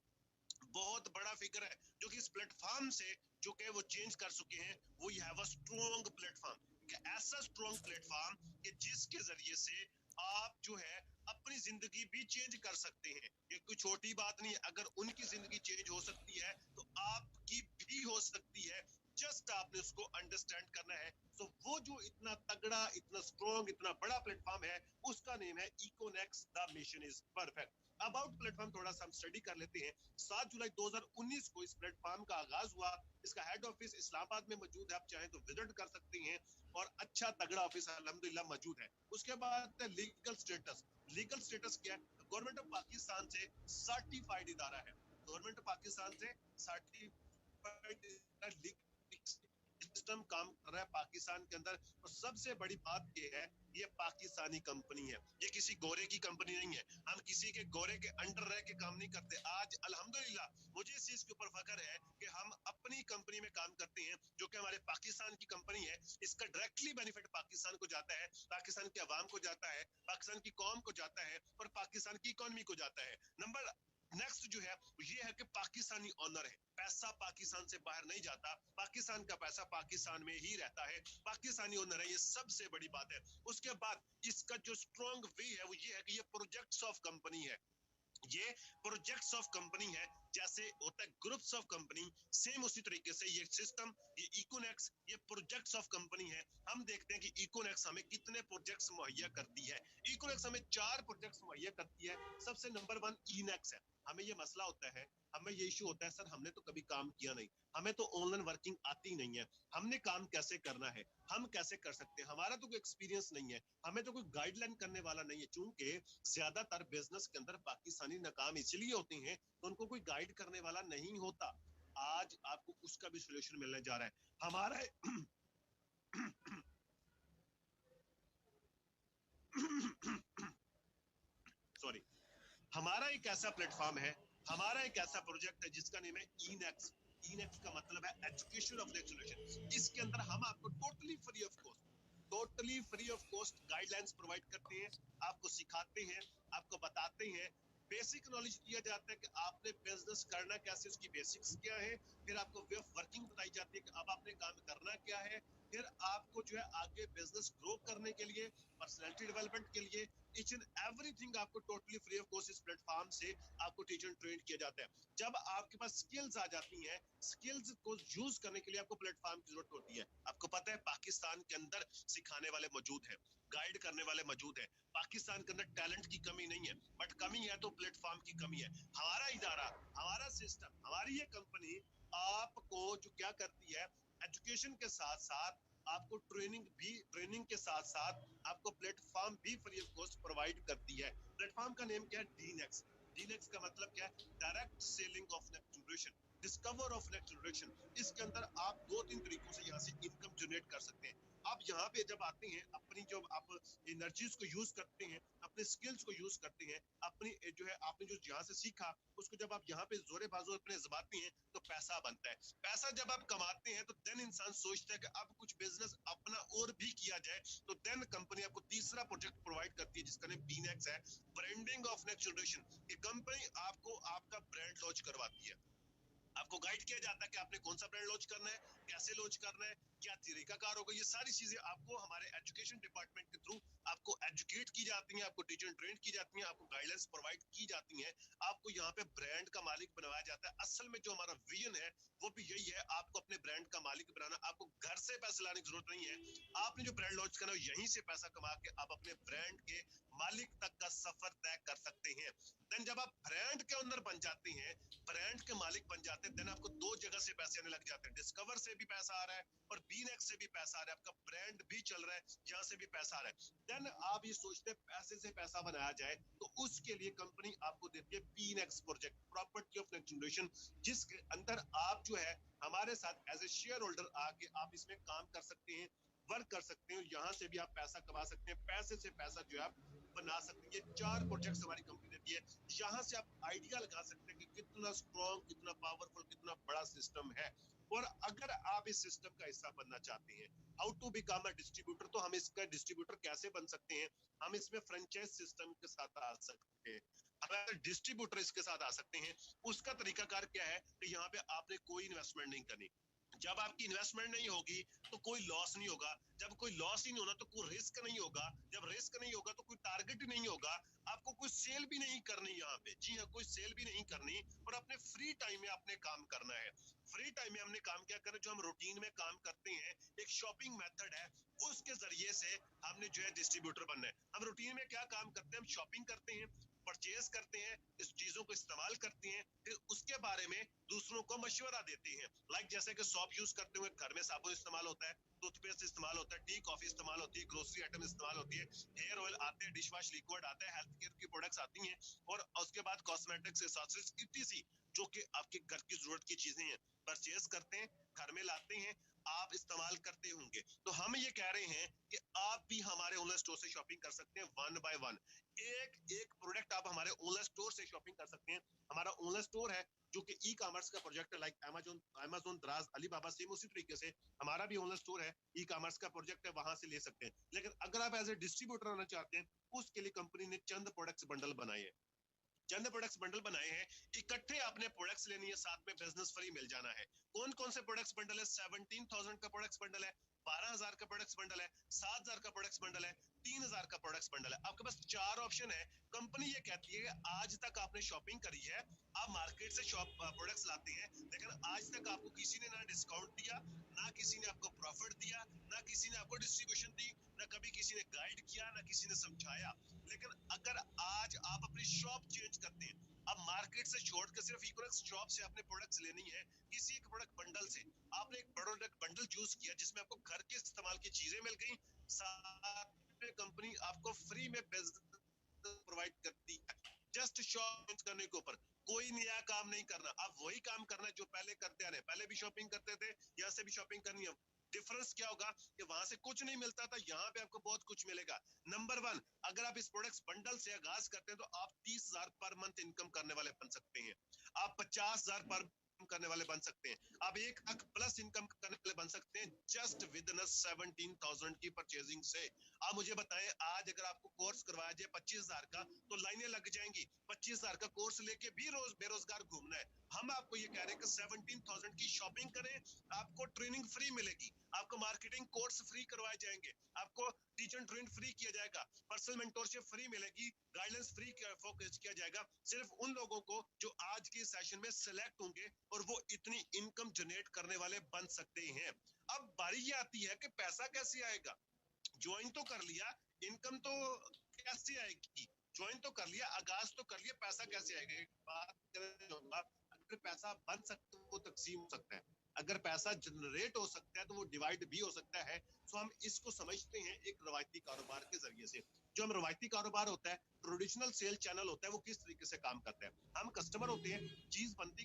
S1: बहुत बड़ा फिगर है जो कि इस प्लेटफॉर्म से जो कि वो चेंज कर चुके हैं। वो हैव अ स्ट्रॉन्ग प्लेटफॉर्म, ऐसा स्ट्रॉन्ग प्लेटफॉर्म कि जिसके जरिए से आप जो है अपनी जिंदगी भी चेंज कर सकते हैं। ये कोई छोटी बात नहीं है, अगर उनकी जिंदगी चेंज हो सकती है तो आपकी भी हो सकती है। जस्ट आपने उसको अंडरस्टैंड करना है। तो वो जो इतना तगड़ा, इतना स्ट्रॉन्ग, इतना बड़ा प्लेटफॉर्म है, उसका नेम है Econex. The mission is perfect. About platform थोड़ा सा हम स्टडी कर लेते हैं। 7 जुलाई 2019 को इस प्लेटफॉर्म का आगाज हुआ। इसका हेड ऑफिस इस्लामाबाद में मौजूद है, आप चाहें तो विजिट कर सकते हैं, और अच्छा तगड़ा ऑफिस अल्हम्दुलिल्लाह मौजूद है। उसके बाद लीगल स्टेटस। लीगल स्टेटस क्या है? गवर्नमेंट ऑफ पाकिस्तान से सर्टिफाइड इदारा है। गवर्नमेंट ऑफ पाकिस्तान से सर्टिफाइड सिस्टम काम कर रहा है पाकिस्तान के अंदर। और सबसे बड़ी बात यह है, ये पाकिस्तानी कंपनी है, ये किसी गोरे की कंपनी नहीं है। हम किसी के गोरे के अंडर रह के काम नहीं करते। आज अल्हम्दुलिल्लाह मुझे इस चीज के ऊपर फख्र है कि हम अपनी कंपनी में काम करते हैं, जो कि हमारे पाकिस्तान की कंपनी है। इसका डायरेक्टली बेनिफिट पाकिस्तान को जाता है, पाकिस्तान के अवाम को जाता है, पाकिस्तान की कौम को जाता है, और पाकिस्तान की इकोनॉमी को जाता है। नंबर नेक्स्ट जो है ये है कि पाकिस्तानी ऑनर है, पैसा पाकिस्तान से बाहर नहीं जाता, पाकिस्तान का पैसा पाकिस्तान में ही रहता है, पाकिस्तानी ओनर है, ये सबसे बड़ी बात है। उसके बाद इसका जो स्ट्रॉन्ग वे है वो ये है कि ये प्रोजेक्ट्स ऑफ कंपनी है। ये प्रोजेक्ट्स ऑफ कंपनी है, जैसे होता है ग्रुप्स ऑफ कंपनी, सेम उसी तरीके से ये सिस्टम, ये इकोनेक्स, ये प्रोजेक्ट्स ऑफ कंपनी है। हम देखते हैं कि इकोनेक्स हमें कितने प्रोजेक्ट्स मुहैया करती है। इकोनेक्स हमें 4 प्रोजेक्ट्स मुहैया करती है। सबसे नंबर 1 इनेक्स है। हमें ये मसला होता है, हमें ये इशू होता है, सर हमने तो कभी काम किया नहीं, हमें तो ऑनलाइन वर्किंग आती नहीं है, हमने काम कैसे करना है, हम कैसे कर सकते हैं, हमारा तो कोई एक्सपीरियंस नहीं है, हमें तो कोई गाइडलाइन करने वाला नहीं है। चूंकि ज्यादातर बिजनेस के अंदर पाकिस्तानी नाकाम इसलिए होते हैं तो उनको कोई गाइड करने वाला नहीं होता। आज आपको उसका भी सोल्यूशन मिलने जा रहा है। हमारा सॉरी, हमारा एक ऐसा प्लेटफॉर्म है, हमारा एक ऐसा प्रोजेक्ट है जिसका नेम है इनेक्स। इनेक्स का मतलब है एजुकेशन ऑफ नेक्स्ट जनरेशन। इसके अंदर हम आपको totally free of cost guidelines provide करते हैं, आपको सिखाते हैं, आपको बताते हैं, बेसिक नॉलेज दिया जाता है कि आपने बिजनेस करना कैसे, उसकी बेसिक्स क्या है, फिर आपको वे ऑफ वर्किंग बताई जाती है कि अब आपने काम करना क्या है, फिर आपको जो है आगे बिजनेस ग्रो करने के लिए, पर्सनालिटी डेवलपमेंट के लिए, ईच एंड एवरीथिंग आपको टोटली फ्री ऑफ कॉस्ट इस प्लेटफॉर्म से आपको टीचर ट्रेन किया जाता है। जब आपके पास स्किल्स आ जाती हैं, स्किल्स को यूज करने के लिए आपको प्लेटफॉर्म की जरूरत होती है। आपको पता है पाकिस्तान के अंदर सिखाने वाले मौजूद हैं, गाइड करने वाले मौजूद हैं। पाकिस्तान के अंदर टैलेंट की कमी नहीं है, बट कमी है तो प्लेटफॉर्म की कमी है। हमारा इदारा, हमारा सिस्टम, हमारी ये कंपनी आपको जो क्या करती है, एजुकेशन के साथ साथ आपको ट्रेनिंग के साथ साथ आपको प्लेटफॉर्म भी फ्री ऑफ कॉस्ट प्रोवाइड करती है। प्लेटफॉर्म का नेम क्या है? डीनेक्स। डीनेक्स का मतलब क्या है? Direct selling of next generation, discover of next generation. इसके अंदर आप 2-3 तरीकों से यहाँ से इनकम जनरेट कर सकते हैं। आप यहाँ पे जब आते हैं, अपनी जो आप एनर्जीज को यूज करते हैं, अपने स्किल्स को यूज करते हैं, अपनी जो है आपने जो यहाँ से सीखा उसको जब आप यहाँ पे जोरे बाजू अपने जमाते हैं तो पैसा बनता है। पैसा जब आप कमाते हैं तो देन इंसान सोचता है कि अब कुछ बिजनेस अपना और भी किया जाए, तो देन कंपनी आपको तीसरा प्रोजेक्ट प्रोवाइड करती है जिसका नाम बीनेक्स है, ब्रांडिंग ऑफ नेक्स्ट जनरेशन। ये कंपनी आपको आपका ब्रांड लॉन्च करवाती है, आपको गाइड किया जाता है कि आपने कौन सा ब्रांड लॉन्च करना है, कैसे लॉन्च करना है, क्या तरीकाकार होगा, ये सारी चीजें आपको हमारे एजुकेशन डिपार्टमेंट के थ्रू आपको एजुकेट की जाती हैं, आपको टीचर ट्रेन की जाती हैं, आपको गाइडलाइंस प्रोवाइड की जाती हैं, आपको यहाँ पे ब्रांड का मालिक बनाया जाता है। असल में जो हमारा विजन है वो भी यही है, आपको अपने ब्रांड का मालिक बनाना। आपको घर से पैसे लाने की जरूरत नहीं है, आपने जो ब्रांड लॉन्च करना है यहीं से पैसा कमा के आप अपने ब्रांड के मालिक तक का सफर तय कर सकते हैं। देन जब आप ब्रांड के ओनर बन जाते हैं, ब्रांड के मालिक बन जाते हैं, देन आपको दो जगह से पैसे आने लग जाते हैं, डिस्कवर से भी पैसा आ रहा है और बीनेक्स से भी पैसा आ रहा है, आपका ब्रांड भी चल रहा है, यहाँ से भी पैसा आ रहा है। देन आप ये सोचते हैं पैसे से पैसा बनाया जाए, तो उसके लिए कंपनी आपको देती है Benex project, property of next generation, जिसके अंदर आप जो है हमारे साथ एज ए शेयर होल्डर आके आप इसमें काम कर सकते हैं, वर्क कर सकते हैं, यहाँ से भी आप पैसा कमा सकते हैं, पैसे से पैसा जो है आप बना सकते हैं। ये 4 प्रोजेक्ट्स हमारी कंपनी देती है, यहाँ से आप आइडिया लगा सकते हैं कि कितना स्ट्रॉन्ग, कितना पावरफुल, कितना बड़ा सिस्टम है। और अगर आप इस सिस्टम का हिस्सा बनना चाहते हैं, how to become a distributor, तो हम इसका डिस्ट्रीब्यूटर कैसे बन सकते हैं? हम इसमें फ्रेंचाइज सिस्टम के साथ आ सकते हैं, अगर डिस्ट्रीब्यूटर इसके साथ आ सकते हैं। उसका तरीकाकार क्या है कि यहाँ पे आपने कोई इन्वेस्टमेंट नहीं करनी, जब आपकी इन्वेस्टमेंट नहीं होगी तो कोई लॉस नहीं होगा, जब कोई लॉस ही नहीं होना तो कोई रिस्क नहीं होगा, जब रिस्क नहीं होगा तो कोई टारगेट नहीं होगा, आपको कोई सेल भी नहीं करनी यहाँ पे, जी हाँ, कोई सेल भी नहीं करनी, और अपने फ्री टाइम में आपने काम करना है। फ्री टाइम में हमने काम क्या करना, जो हम रूटीन में काम करते हैं, एक शॉपिंग मेथड है, उसके जरिए से हमने जो है डिस्ट्रीब्यूटर बनना है। हम रूटीन में क्या काम करते हैं, हम शॉपिंग करते हैं, परचेज करते हैं, इस चीजों को इस्तेमाल करते हैं, फिर उसके बारे में दूसरों को मशवरा देते हैं। लाइक जैसे कि सॉप यूज करते हुए घर में साबुन इस्तेमाल होता है, टूथपेस्ट इस्तेमाल होता है, टी कॉफी इस्तेमाल होती है, ग्रोसरी आइटम इस्तेमाल होती है, हेयर ऑयल आते हैं, डिश वॉश लिक्विड आता है, हेल्थ केयर की प्रोडक्ट्स आती हैं, और उसके बाद कॉस्मेटिक्स, एक्सेसरीज, इतनी जो कि आपके घर की जरूरत की चीजें हैं, परचेज करते हैं, घर में लाते हैं, आप इस्तेमाल करते होंगे। तो हम ये कह रहे हैं कि आप भी हमारे ऑनलाइन स्टोर से शॉपिंग कर सकते हैं, वन बाय वन, एक एक प्रोडक्ट आप हमारे ऑनलाइन स्टोर से शॉपिंग कर सकते हैं। हमारा ऑनलाइन स्टोर है जो कि ई कॉमर्स का प्रोजेक्ट है, लाइक अमेजोन, दराज, अलीबाबा, सेम उसी तरीके से हमारा भी ऑनलाइन स्टोर है, ई कॉमर्स का प्रोजेक्ट है, वहां से ले सकते हैं। लेकिन अगर आप एज ए डिस्ट्रीब्यूटर आना चाहते हैं, उसके लिए कंपनी ने चंद प्रोडक्ट्स बंडल बनाए हैं, चंद प्रोडक्ट्स बंडल बनाए हैं, इकट्ठे आपने प्रोडक्ट्स लेनी है, साथ में बिजनेस फ्री मिल जाना है। कौन कौन से प्रोडक्ट्स बंडल है? 17,000 का प्रोडक्ट्स बंडल है, 12,000 का प्रोडक्ट्स बंडल है, 7,000 का प्रोडक्ट्स बंडल है, 3,000 का प्रोडक्ट्स बंडल है। आपके पास 4 ऑप्शन है। कंपनी ये कहती है कि आज तक आपने शॉपिंग करी है, आप मार्केट से शॉप प्रोडक्ट्स लाते हैं, लेकिन आज तक आपको किसी ने ना डिस्काउंट दिया, ना किसी ने आपको प्रॉफिट दिया, ना किसी ने आपको डिस्ट्रीब्यूशन दी, ना कभी किसी ने गाइड किया, ना किसी ने समझाया। लेकिन अगर आज आप अपनी शॉप चेंज करते हैं, अब मार्केट से छोड़ कर सिर्फ इकोनॉमिक्स शॉप से आपने प्रोडक्ट्स लेनी है, किसी एक प्रोडक्ट बंडल से आपने एक प्रोडक्ट बंडल चूज किया जिसमें आपको घर के इस्तेमाल की चीजें मिल गई, साथ में कंपनी आपको फ्री में प्रोवाइड करती है, जस्ट शॉप चेंज करने के ऊपर। कोई नया काम नहीं करना, आप वही काम करना है जो पहले करते आ रहे हैं। पहले भी शॉपिंग करते थे, यहाँ से भी शॉपिंग करनी है। डिफरेंस क्या होगा कि वहां से कुछ नहीं मिलता था, यहाँ पे आपको बहुत कुछ मिलेगा। नंबर वन, अगर आप इस प्रोडक्ट्स बंडल से आगाज करते हैं तो आप 30,000 पर मंथ इनकम करने वाले बन सकते हैं, आप 50,000 पर करने वाले बन सकते हैं, आप 1 लाख प्लस इनकम करने वाले बन सकते हैं, जस्ट विद इन 17,000 की परचेजिंग से। आप मुझे बताएं, आज अगर आपको कोर्स करवाया जाए 25,000 का, तो लाइनें लग जाएंगी। 25,000 का कोर्स लेके भी रोज बेरोजगार घूमना है। हम आपको ये कह रहे हैं कि 17,000 की शॉपिंग करें, आपको ट्रेनिंग फ्री मिलेगी, आपको मार्केटिंग कोर्स फ्री करवाए जाएंगे, आपको टीचर ट्रेन फ्री किया जाएगा, पर्सनल मेंटोरशिप फ्री मिलेगी, गाइडेंस फ्री फोकस किया जाएगा, सिर्फ उन लोगों को जो आज के सेशन में सिलेक्ट होंगे और वो इतनी इनकम जनरेट करने वाले बन सकते हैं। अब बारी ये आती है कि पैसा कैसे आएगा? ज्वाइन तो कर लिया, इनकम तो कैसे आएगी? ज्वाइन तो कर लिया, आगाज तो कर लिया, पैसा कैसे आएगा? एक बात करूंगा, अगर पैसा बन सकता है वो तकसीम हो सकता है, अगर पैसा जनरेट हो सकता है तो वो डिवाइड भी हो सकता है। तो हम इसको समझते हैं एक रवायती कारोबार के जरिए से। जो हम रवायती कारोबार होता है, ट्रेडिशनल सेल चैनल होता है, वो किस तरीके से काम करता है? हम कस्टमर होते हैं, चीज बनती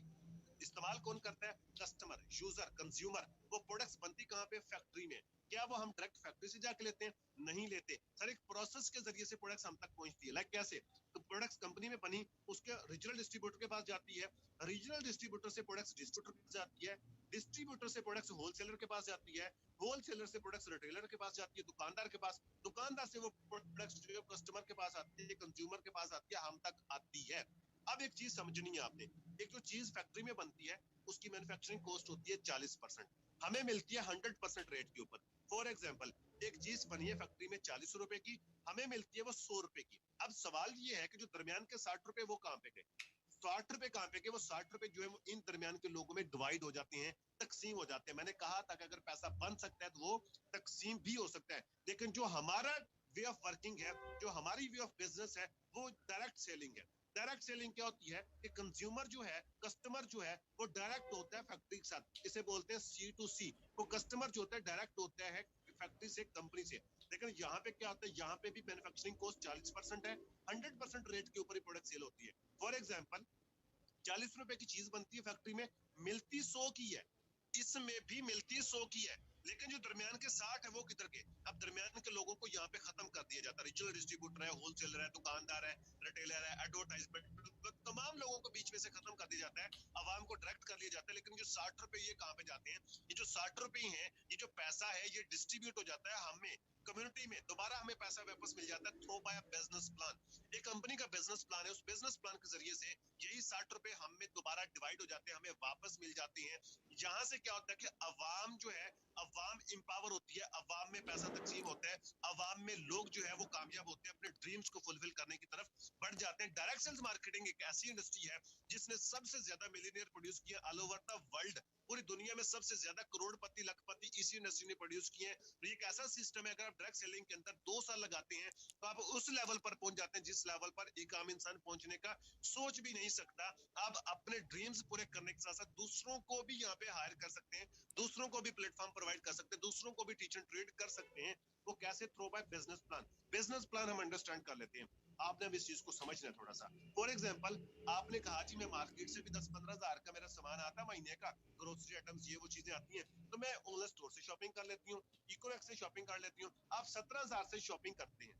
S1: इस्तेमाल कौन करता है? Customer, user, consumer. वो प्रोडक्ट्स बनती कहाँ पे? फैक्ट्री में। क्या वो हम डायरेक्ट फैक्ट्री से जाके लेते हैं? नहीं लेते सर। एक प्रोसेस के जरिए से प्रोडक्ट्स हम तक पहुंचती है। लाइक कैसे? तो प्रोडक्ट्स कंपनी में बनी, उसके रीजनल डिस्ट्रीब्यूटर के पास जाती है, रीजनल डिस्ट्रीब्यूटर से प्रोडक्ट्स डिस्ट्रीब्यूटर के पास जाती है, डिस्ट्रीब्यूटर से प्रोडक्ट्स होलसेलर के पास जाती है, होलसेलर से प्रोडक्ट्स रिटेलर के पास जाती है, दुकानदार के पास, दुकानदार से वो प्रोडक्ट्स जो कस्टमर के पास आती है, कंज्यूमर के पास आती है, हम तक आती है। अब एक चीज समझनी है आपने, एक जो चीज फैक्ट्री में बनती है उसकी मैन्युफैक्चरिंग कॉस्ट होती है 40%, हमें मिलती है 100% रेट के ऊपर। फॉर एग्जाम्पल, एक चीज बनी है फैक्ट्री में 40 रुपए की, हमें मिलती है वो 100 रुपए की। अब सवाल ये है कि जो दरमियान के 60 रुपए वो कहाँ पे गए? 60 रुपए कहाँ पे गए? वो 60 रुपए जो है वो इन दरमियान के लोगों में डिवाइड हो जाते हैं, तकसीम हो जाते हैं। मैंने कहा था कि अगर पैसा बन सकता है तो वो तकसीम भी हो सकता है, लेकिन जो हमारा वे ऑफ वर्किंग है, जो हमारी वे ऑफ बिजनेस है, वो डायरेक्ट सेलिंग है। डायरेक्ट सेलिंग क्या होती है कि कंज्यूमर जो है, कस्टमर जो है, वो डायरेक्ट होता है फैक्ट्री के साथ, इसे बोलते हैं C2C। वो कस्टमर जो होता है डायरेक्ट होता है फैक्ट्री से, कंपनी से। लेकिन यहाँ पे क्या होता है? यहाँ पे भी मैन्युफैक्चरिंग कॉस्ट 40% है, 100% रेट के ऊपर ही प्रोडक्ट सेल होती है। फॉर एग्जाम्पल, 40 रुपए की चीज बनती है फैक्ट्री में, मिलती 100 की है, इसमें भी मिलती 100 की है, लेकिन जो दरमियान के 60 है वो किधर के? अब दरमियान के लोगों को यहाँ पे खत्म कर दिया जाता है। रीजनल डिस्ट्रीब्यूटर है, होलसेलर है, दुकानदार है, रिटेलर है, एडवर्टाइजमेंट, तमाम लोगों को बीच में से खत्म कर दिया जाता है, आवाम को डायरेक्ट कर लिया जाता है। लेकिन जो 60 रुपए ये कहाँ पे जाते हैं? ये जो 60 रुपए हैं, ये जो पैसा है, ये डिस्ट्रीब्यूट हो जाता है हमें, कम्युनिटी में। दोबारा हमें पैसा वापस मिल जाता है थ्रू बाय बिजनेस प्लान। एक कंपनी का बिजनेस प्लान है, उस बिजनेस प्लान के जरिए से यही 60 रुपए हम में दोबारा डिवाइड हो जाते हैं, हमें वापस मिल जाते हैं। यहाँ से क्या होता है कि अवाम जो है, अवाम इंपावर होती है, अवाम में पैसा तकसीम होता है, अवाम में लोग जो है वो कामयाब होते हैं, अपने ड्रीम्स को फुलफिल करने की तरफ बढ़ जाते हैं। डायरेक्ट सेल्स मार्केटिंग एक ऐसी इंडस्ट्री है जिसने सबसे ज्यादा मिलियनियर प्रोड्यूस किया ऑल ओवर द वर्ल्ड। पूरी दुनिया में सबसे ज्यादा करोड़पति, लखपति इसी इंडस्ट्री ने प्रोड्यूस किए हैं। तो ये एक ऐसा सिस्टम है, अगर आप डायरेक्ट सेलिंग के अंदर 2 साल लगाते हैं तो आप उस लेवल पर पहुंच जाते हैं जिस लेवल पर एक आम इंसान पहुंचने का सोच भी नहीं सकता। आप अपने ड्रीम्स पूरे करने के साथ साथ दूसरों को भी यहाँ पे हायर कर सकते हैं, दूसरों को भी प्लेटफॉर्म प्रोवाइड कर सकते हैं, दूसरों को भी टीच एंड ट्रेड कर सकते हैं। वो कैसे? Through by business plan. Business plan हम अंडरस्टैंड कर लेते हैं, आपने अब इस चीज को समझना है थोड़ा सा। फॉर एग्जाम्पल, आपने कहा जी मैं मार्केट से भी 10-15 हजार का मेरा सामान आता है महीने का, ग्रोसरी आइटम्स ये वो चीजें आती हैं, तो मैं ऑनलाइन स्टोर से शॉपिंग कर लेती हूँ, इकोनॉमिक्स से शॉपिंग कर लेती हूँ। आप 17,000 से शॉपिंग करते हैं,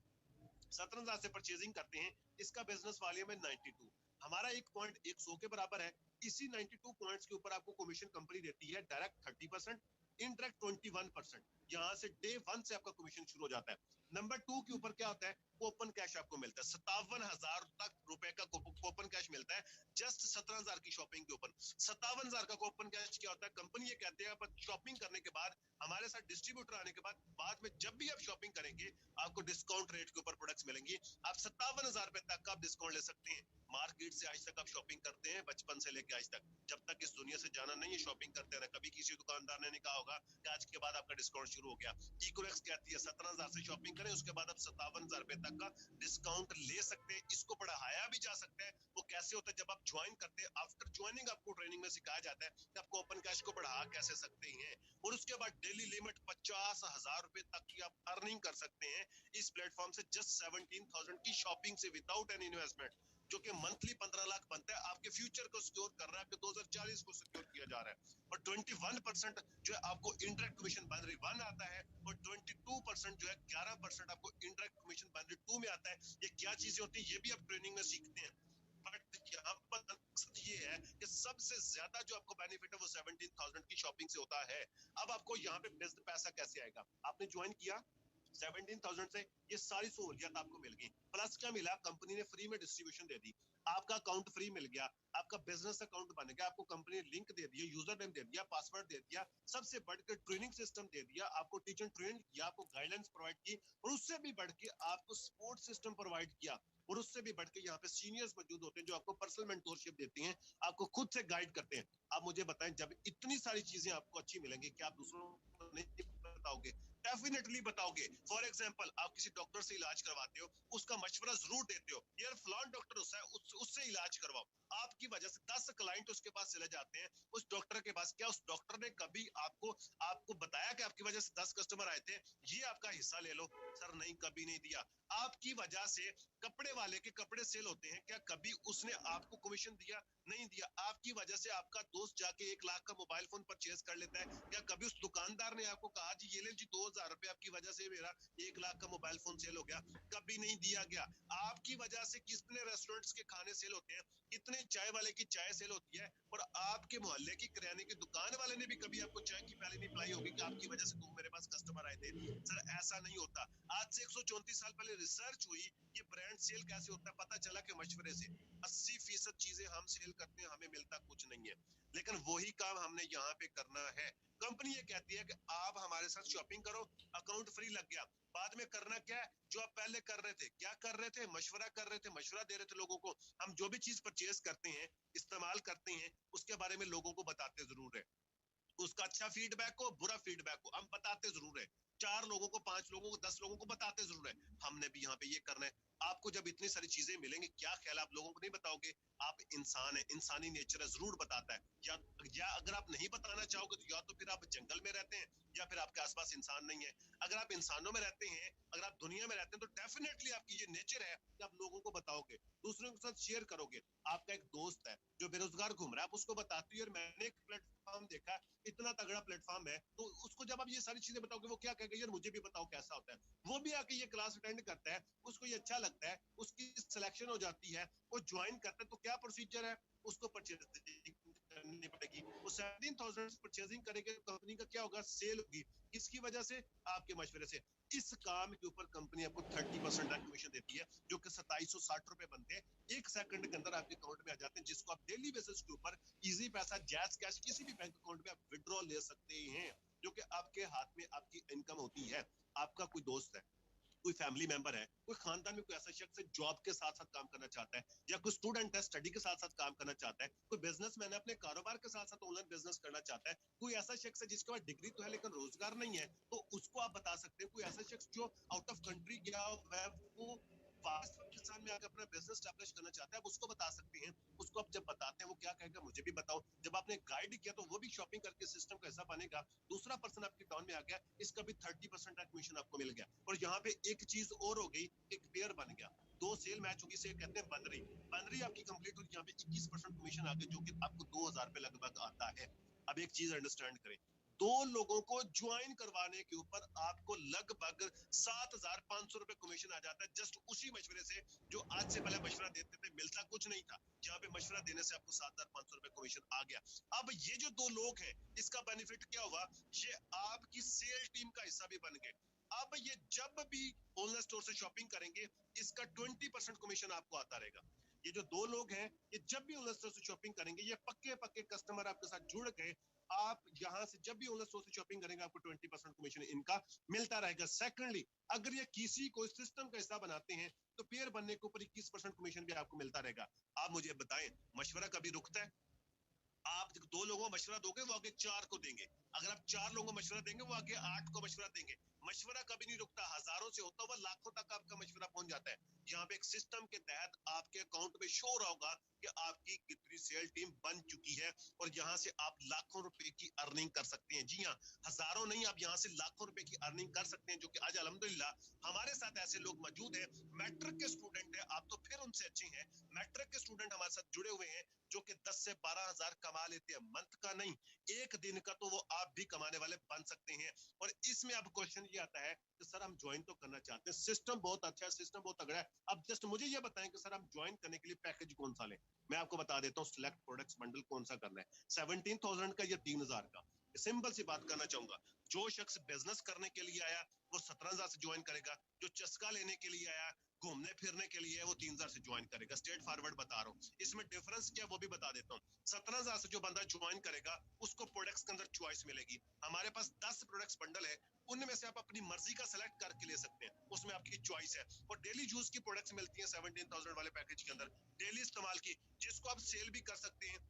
S1: 17,000 से परचेजिंग करते हैं, इसका बिजनेस वॉल्यूम है 92, हमारा एक पॉइंट 100 के बराबर है। इसी 92 पॉइंट्स के ऊपर आपको कमीशन कंपनी देती है, डायरेक्ट 30%, इनडायरेक्ट 21%। यहाँ से डे 1 से आपका कमीशन शुरू हो जाता है। नंबर 2 के ऊपर क्या होता है? कूपन कैश आपको मिलता है, 57,000 तक रुपए का कूपन कैश मिलता है जस्ट 17,000 की शॉपिंग के ऊपर। 57,000 का कूपन कैश क्या होता है? कंपनी ये कहते हैं शॉपिंग करने के बाद, हमारे साथ डिस्ट्रीब्यूटर आने के बाद में जब भी आप शॉपिंग करेंगे आपको डिस्काउंट रेट के ऊपर प्रोडक्ट्स मिलेंगी, आप 57,000 रुपए तक का आप डिस्काउंट ले सकते हैं। मार्केट से आज तक आप शॉपिंग करते हैं, बचपन से लेके आज तक, जब तक इस दुनिया से जाना नहीं है शॉपिंग करते रहे। कभी किसी दुकानदार ने नहीं कहा होगा कि आज के बाद आपका डिस्काउंट शुरू हो गया। इकोनॉमिक्स कहती है 17,000 से शॉपिंग करें, उसके बाद आप 57,000 रुपए तक का डिस्काउंट ले सकते हैं। इसको बढ़ाया भी जा सकता है। वो कैसे होता है? जब आप ज्वाइन करते हैं, आफ्टर ज्वाइनिंग आपको ट्रेनिंग में सिखाया जाता है कि आप ओपन कैश को बढ़ा कैसे सकते हैं, और उसके बाद डेली लिमिट 50,000 रुपए तक की आप अर्निंग कर सकते हैं इस प्लेटफॉर्म से, जस्ट 17,000 की शॉपिंग से, विदाउट एनी इन्वेस्टमेंट, जो कि मंथली 15 लाख बनता है। आपके फ्यूचर को सिक्योर कर रहा है, आपके 2040 को सिक्योर किया जा रहा है। और 21% जो है आपको इंडायरेक्ट कमीशन बाइनरी 1 आता है, और 22% जो है 11% आपको इंडायरेक्ट कमीशन बाइनरी 2 में आता है। ये क्या चीजें होती है ये भी आप ट्रेनिंग में सीखते हैं। बट यहाँ पर मकसद ये है कि सबसे ज्यादा जो आपको बेनिफिट है वो 17,000 की शॉपिंग से होता है। अब आपको यहाँ पे पैसा कैसे आएगा? आपने ज्वाइन किया 17,000 से, ये सारी सहूलियत आपको मिल गई, प्लस क्या मिला? कंपनी ने फ्री में डिस्ट्रीब्यूशन दे दी, आपका अकाउंट फ्री मिल गया, आपका बिजनेस अकाउंट बन गया, आपको कंपनी ने लिंक दे दिया, यूजर नेम दे दिया, पासवर्ड दे दिया, सबसे बढ़कर ट्रेनिंग सिस्टम दे दिया, आपको टीचर ट्रेन किया, आपको गाइडेंस प्रोवाइड की, और उससे भी बढ़ के आपको सपोर्ट सिस्टम प्रोवाइड किया, और उससे भी बढ़ के यहाँ पे सीनियर्स मौजूद होते हैं जो आपको पर्सनल मेंटोरशिप देती हैं, आपको खुद से गाइड करते हैं। आप मुझे बताएं, जब इतनी सारी चीजें आपको अच्छी मिलेंगी, क्या आप दूसरों को नहीं बताओगे? डेफिनेटली बताओगे। फॉर एग्जांपल आप किसी डॉक्टर से इलाज करवाते हो, उसका मशवरा जरूर देते हो, यार फलान डॉक्टर उससे इलाज करवाओ। आपकी वजह से 10 क्लाइंट उसके पास चले जाते हैं उस डॉक्टर के पास। क्या उस डॉक्टर ने कभी आपको आपको बताया कि आपकी वजह से 10 कस्टमर आए थे, ये आपका हिस्सा ले लो? सर नहीं, कभी नहीं दिया। आपकी वजह से कपड़े वाले के कपड़े सेल होते हैं, क्या कभी उसने आपको कमीशन दिया? नहीं दिया। आपकी वजह से आपका दोस्त जाके 1 लाख का मोबाइल फोन परचेज कर लेता है, क्या कभी उस दुकानदार ने आपको कहा जी ये ले जी 2000 रुपए आपकी वजह से मेरा 1 लाख का मोबाइल फोन सेल हो गया? कभी नहीं दिया गया। आपकी वजह से कितने रेस्टोरेंट्स के खाने सेल होते हैं, कितने चाय वाले की चाय सेल होती है, और आपके मोहल्ले की किराने की दुकान वाले ने भी कभी आपको चाय की प्याली नहीं पिलाई होगी कि आपकी वजह से मेरे पास कस्टमर आए थे? सर ऐसा नहीं होता। आज से 134 साल पहले रिसर्च हुई, ये ब्रांड सेल कैसे होता है, पता चला कि मशवरे से। 80% चीजें हम सेल करते हैं, हमें मिलता कुछ नहीं है, लेकिन वही काम हमने यहाँ पे करना है। कंपनी ये कहती है कि आप हमारे साथ शॉपिंग करो, अकाउंट फ्री लग गया। बाद में करना क्या है, जो आप पहले कर रहे थे, क्या कर रहे थे, मशवरा कर रहे थे, मशवरा दे रहे थे लोगों को। हम जो भी चीज परचेज करते हैं, इस्तेमाल करते हैं, उसके बारे में लोगों को बताते जरूर है। उसका अच्छा फीडबैक हो, बुरा फीडबैक हो, हम बताते जरूर है। 4 लोगों को, 5 लोगों को, 10 लोगों को बताते जरूर है। हमने भी यहाँ पे ये करना है। आपको जब इतनी सारी चीजें मिलेंगी, क्या ख्याल आप लोगों को नहीं बताओगे? आप इंसान है, इंसानी नेचर है, जरूर बताता है। या अगर आप नहीं बताना चाहोगे तो या तो फिर आप जंगल में रहते हैं, या फिर आपके आसपास इंसान नहीं है। अगर आप इंसानों में रहते हैं, अगर आप दुनिया में रहते हैं, तो डेफिनेटली आपकी ये नेचर है कि आप लोगों को बताओगे, दूसरों के साथ शेयर करोगे। आपका एक दोस्त है जो बेरोजगार घूम रहा है, आप उसको बताते हो यार मैंने एक प्लेटफॉर्म देखा, इतना तगड़ा प्लेटफॉर्म है, तो उसको जब आप ये सारी चीजें बताओगे, वो क्या कहेगा, यार मुझे भी बताओ कैसा होता है। वो भी आके ये क्लास अटेंड करता है, उसको ये अच्छा लगता है, उसकी सिलेक्शन हो जाती है, वो ज्वाइन करता है। तो क्या प्रोसीजर है, उसको परचेजिंग करनी पड़ेगी। वो 17,000 परचेजिंग करेंगे, कंपनी का क्या होगा, सेल होगी। किसकी वजह से? आपके मशवरे से। इस काम के ऊपर कंपनी आपको 30% कमीशन देती है, जो कि 2760 रुपए बनते हैं। 1 सेकंड के अंदर आपके अकाउंट में आ जाते हैं, जिसको आप डेली बेसिस के ऊपर इजी पैसा, जैज कैश, किसी भी बैंक अकाउंट में आप विड्रॉ ले सकते हैं, जो कि आपके हाथ में आपकी इनकम होती है। आपका कोई दोस्त है, कोई फैमिली मेंबर है, कोई खानदान में कोई ऐसा शख्स है जॉब के साथ साथ काम करना चाहता है, या कोई स्टूडेंट है स्टडी के साथ साथ काम करना चाहता है, कोई बिजनेसमैन है अपने कारोबार के साथ साथ ऑनलाइन बिजनेस करना चाहता है, कोई ऐसा शख्स है जिसके पास डिग्री तो है लेकिन रोजगार नहीं है, तो उसको आप बता सकते हैं। कोई ऐसा शख्स जो आउट ऑफ कंट्री गया है, वो पाकिस्तान में आकर अपना बिजनेस स्टैब्लिश करना चाहता है, आप उसको बता सकते हैं। उसको आप जब बताते हैं, वो क्या कहेगा, मुझे भी बताओ। जब आपने गाइड किया तो वो भी शॉपिंग करके सिस्टम का हिस्सा बनेगा। दूसरा पर्सन आपके टाउन में आ गया, इसका भी 30% कमीशन आपको मिल गया। और यहाँ पे एक चीज और हो गई, एक पेयर बन गया, 2 सेल मैच होगी, से कहते हैं बनरी। बनरी आपकी कंप्लीट होगी, यहाँ पे 21% कमीशन आ गया, जो कि आपको 2000 रुपए लगभग आता है। अब एक चीज अंडरस्टैंड करें, 2 लोगों को ज्वाइन करवाने के ऊपर आपको लगभग 7,500 रुपए कमीशन आ जाता है, जस्ट उसी मशवरे से। जो आज से पहले मशवरा देते थे, मिलता कुछ नहीं था, यहाँ पे मशवरा देने से आपको 7,500 रुपए कमीशन आ गया। अब ये जो 2 लोग हैं, इसका बेनिफिट क्या हुआ, ये आपकी सेल टीम का हिस्सा भी बन गए। अब ये जब भी ऑनलाइन स्टोर से शॉपिंग करेंगे, इसका 20% कमीशन आपको आता रहेगा। ये जो 2 लोग हैं, ये जब भी ऑनलाइन स्टोर से शॉपिंग करेंगे, ये पक्के पक्के कस्टमर आपके साथ जुड़ गए। आप यहाँ से जब भी ऑनलाइन स्टोर से शॉपिंग करेंगे, आपको 20% कमीशन इनका मिलता रहेगा। सेकंडली, अगर ये किसी को सिस्टम का हिस्सा बनाते हैं, तो पेयर बनने के ऊपर 21% कमीशन भी आपको मिलता रहेगा। आप मुझे बताएं, मशवरा कभी रुकता है? आप 2 लोगों को मशवरा दोगे, वो आगे 4 को देंगे। अगर आप 4 लोगों को मशवरा देंगे, वो आगे 8 को मशवरा देंगे। मशवरा कभी नहीं रुकता, हजारों से होता हुआ लाखों तक आपका मशवरा पहुंच जाता है। यहाँ पे एक सिस्टम के तहत आपके अकाउंट में शो रहा होगा कि आपकी कितनी सेल टीम बन चुकी है, और यहाँ से आप लाखों रुपए की अर्निंग कर सकते हैं। जी हाँ, हजारों नहीं, आप यहाँ से लाखों रुपए की अर्निंग कर सकते हैं, जो कि आज अल्हम्दुलिल्लाह हमारे साथ ऐसे लोग मौजूद हैं। मैट्रिक के स्टूडेंट है, आप तो फिर उनसे अच्छे हैं। मैट्रिक के स्टूडेंट हमारे साथ जुड़े हुए हैं, जो कि 10 से 12 हजार कमा लेते हैं, मंथ का नहीं, एक दिन का, तो वो आप भी कमाने वाले बन सकते हैं। और इसमें अब क्वेश्चन ये आता है कि सर हम ज्वाइन तो करना चाहते हैं, सिस्टम बहुत अच्छा है, सिस्टम बहुत तगड़ा है, अब जस्ट मुझे ये बताएं कि सर हम ज्वाइन करने के लिए पैकेज कौन सा लें। मैं आपको बता देता हूँ सिलेक्ट प्रोडक्ट्स बंडल कौन सा करना है, 17,000 का या 3,000 का। सिंपल सी बात करना चाहूंगा, जो शख्स बिजनेस करने के लिए आया वो 17,000 से ज्वाइन करेगा, जो चस्का लेने के लिए आया, घूमने फिरने के लिए, वो 3,000 से ज्वाइन करेगा। स्ट्रेट फॉरवर्ड बता रहा हूँ, इसमें डिफरेंस क्या वो भी बता देता हूँ। 17,000 से जो बंदा ज्वाइन करेगा, उसको प्रोडक्ट्स के अंदर चॉइस मिलेगी। हमारे पास 10 प्रोडक्ट्स बंडल है, उनमें से आप अपनी मर्जी का सिलेक्ट करके ले सकते हैं, उसमें आपकी चॉइस है। और डेली यूज की प्रोडक्ट्स मिलती हैं 17,000 वाले पैकेज के अंदर, डेली इस्तेमाल की, जिसको आप सेल भी कर सकते हैं,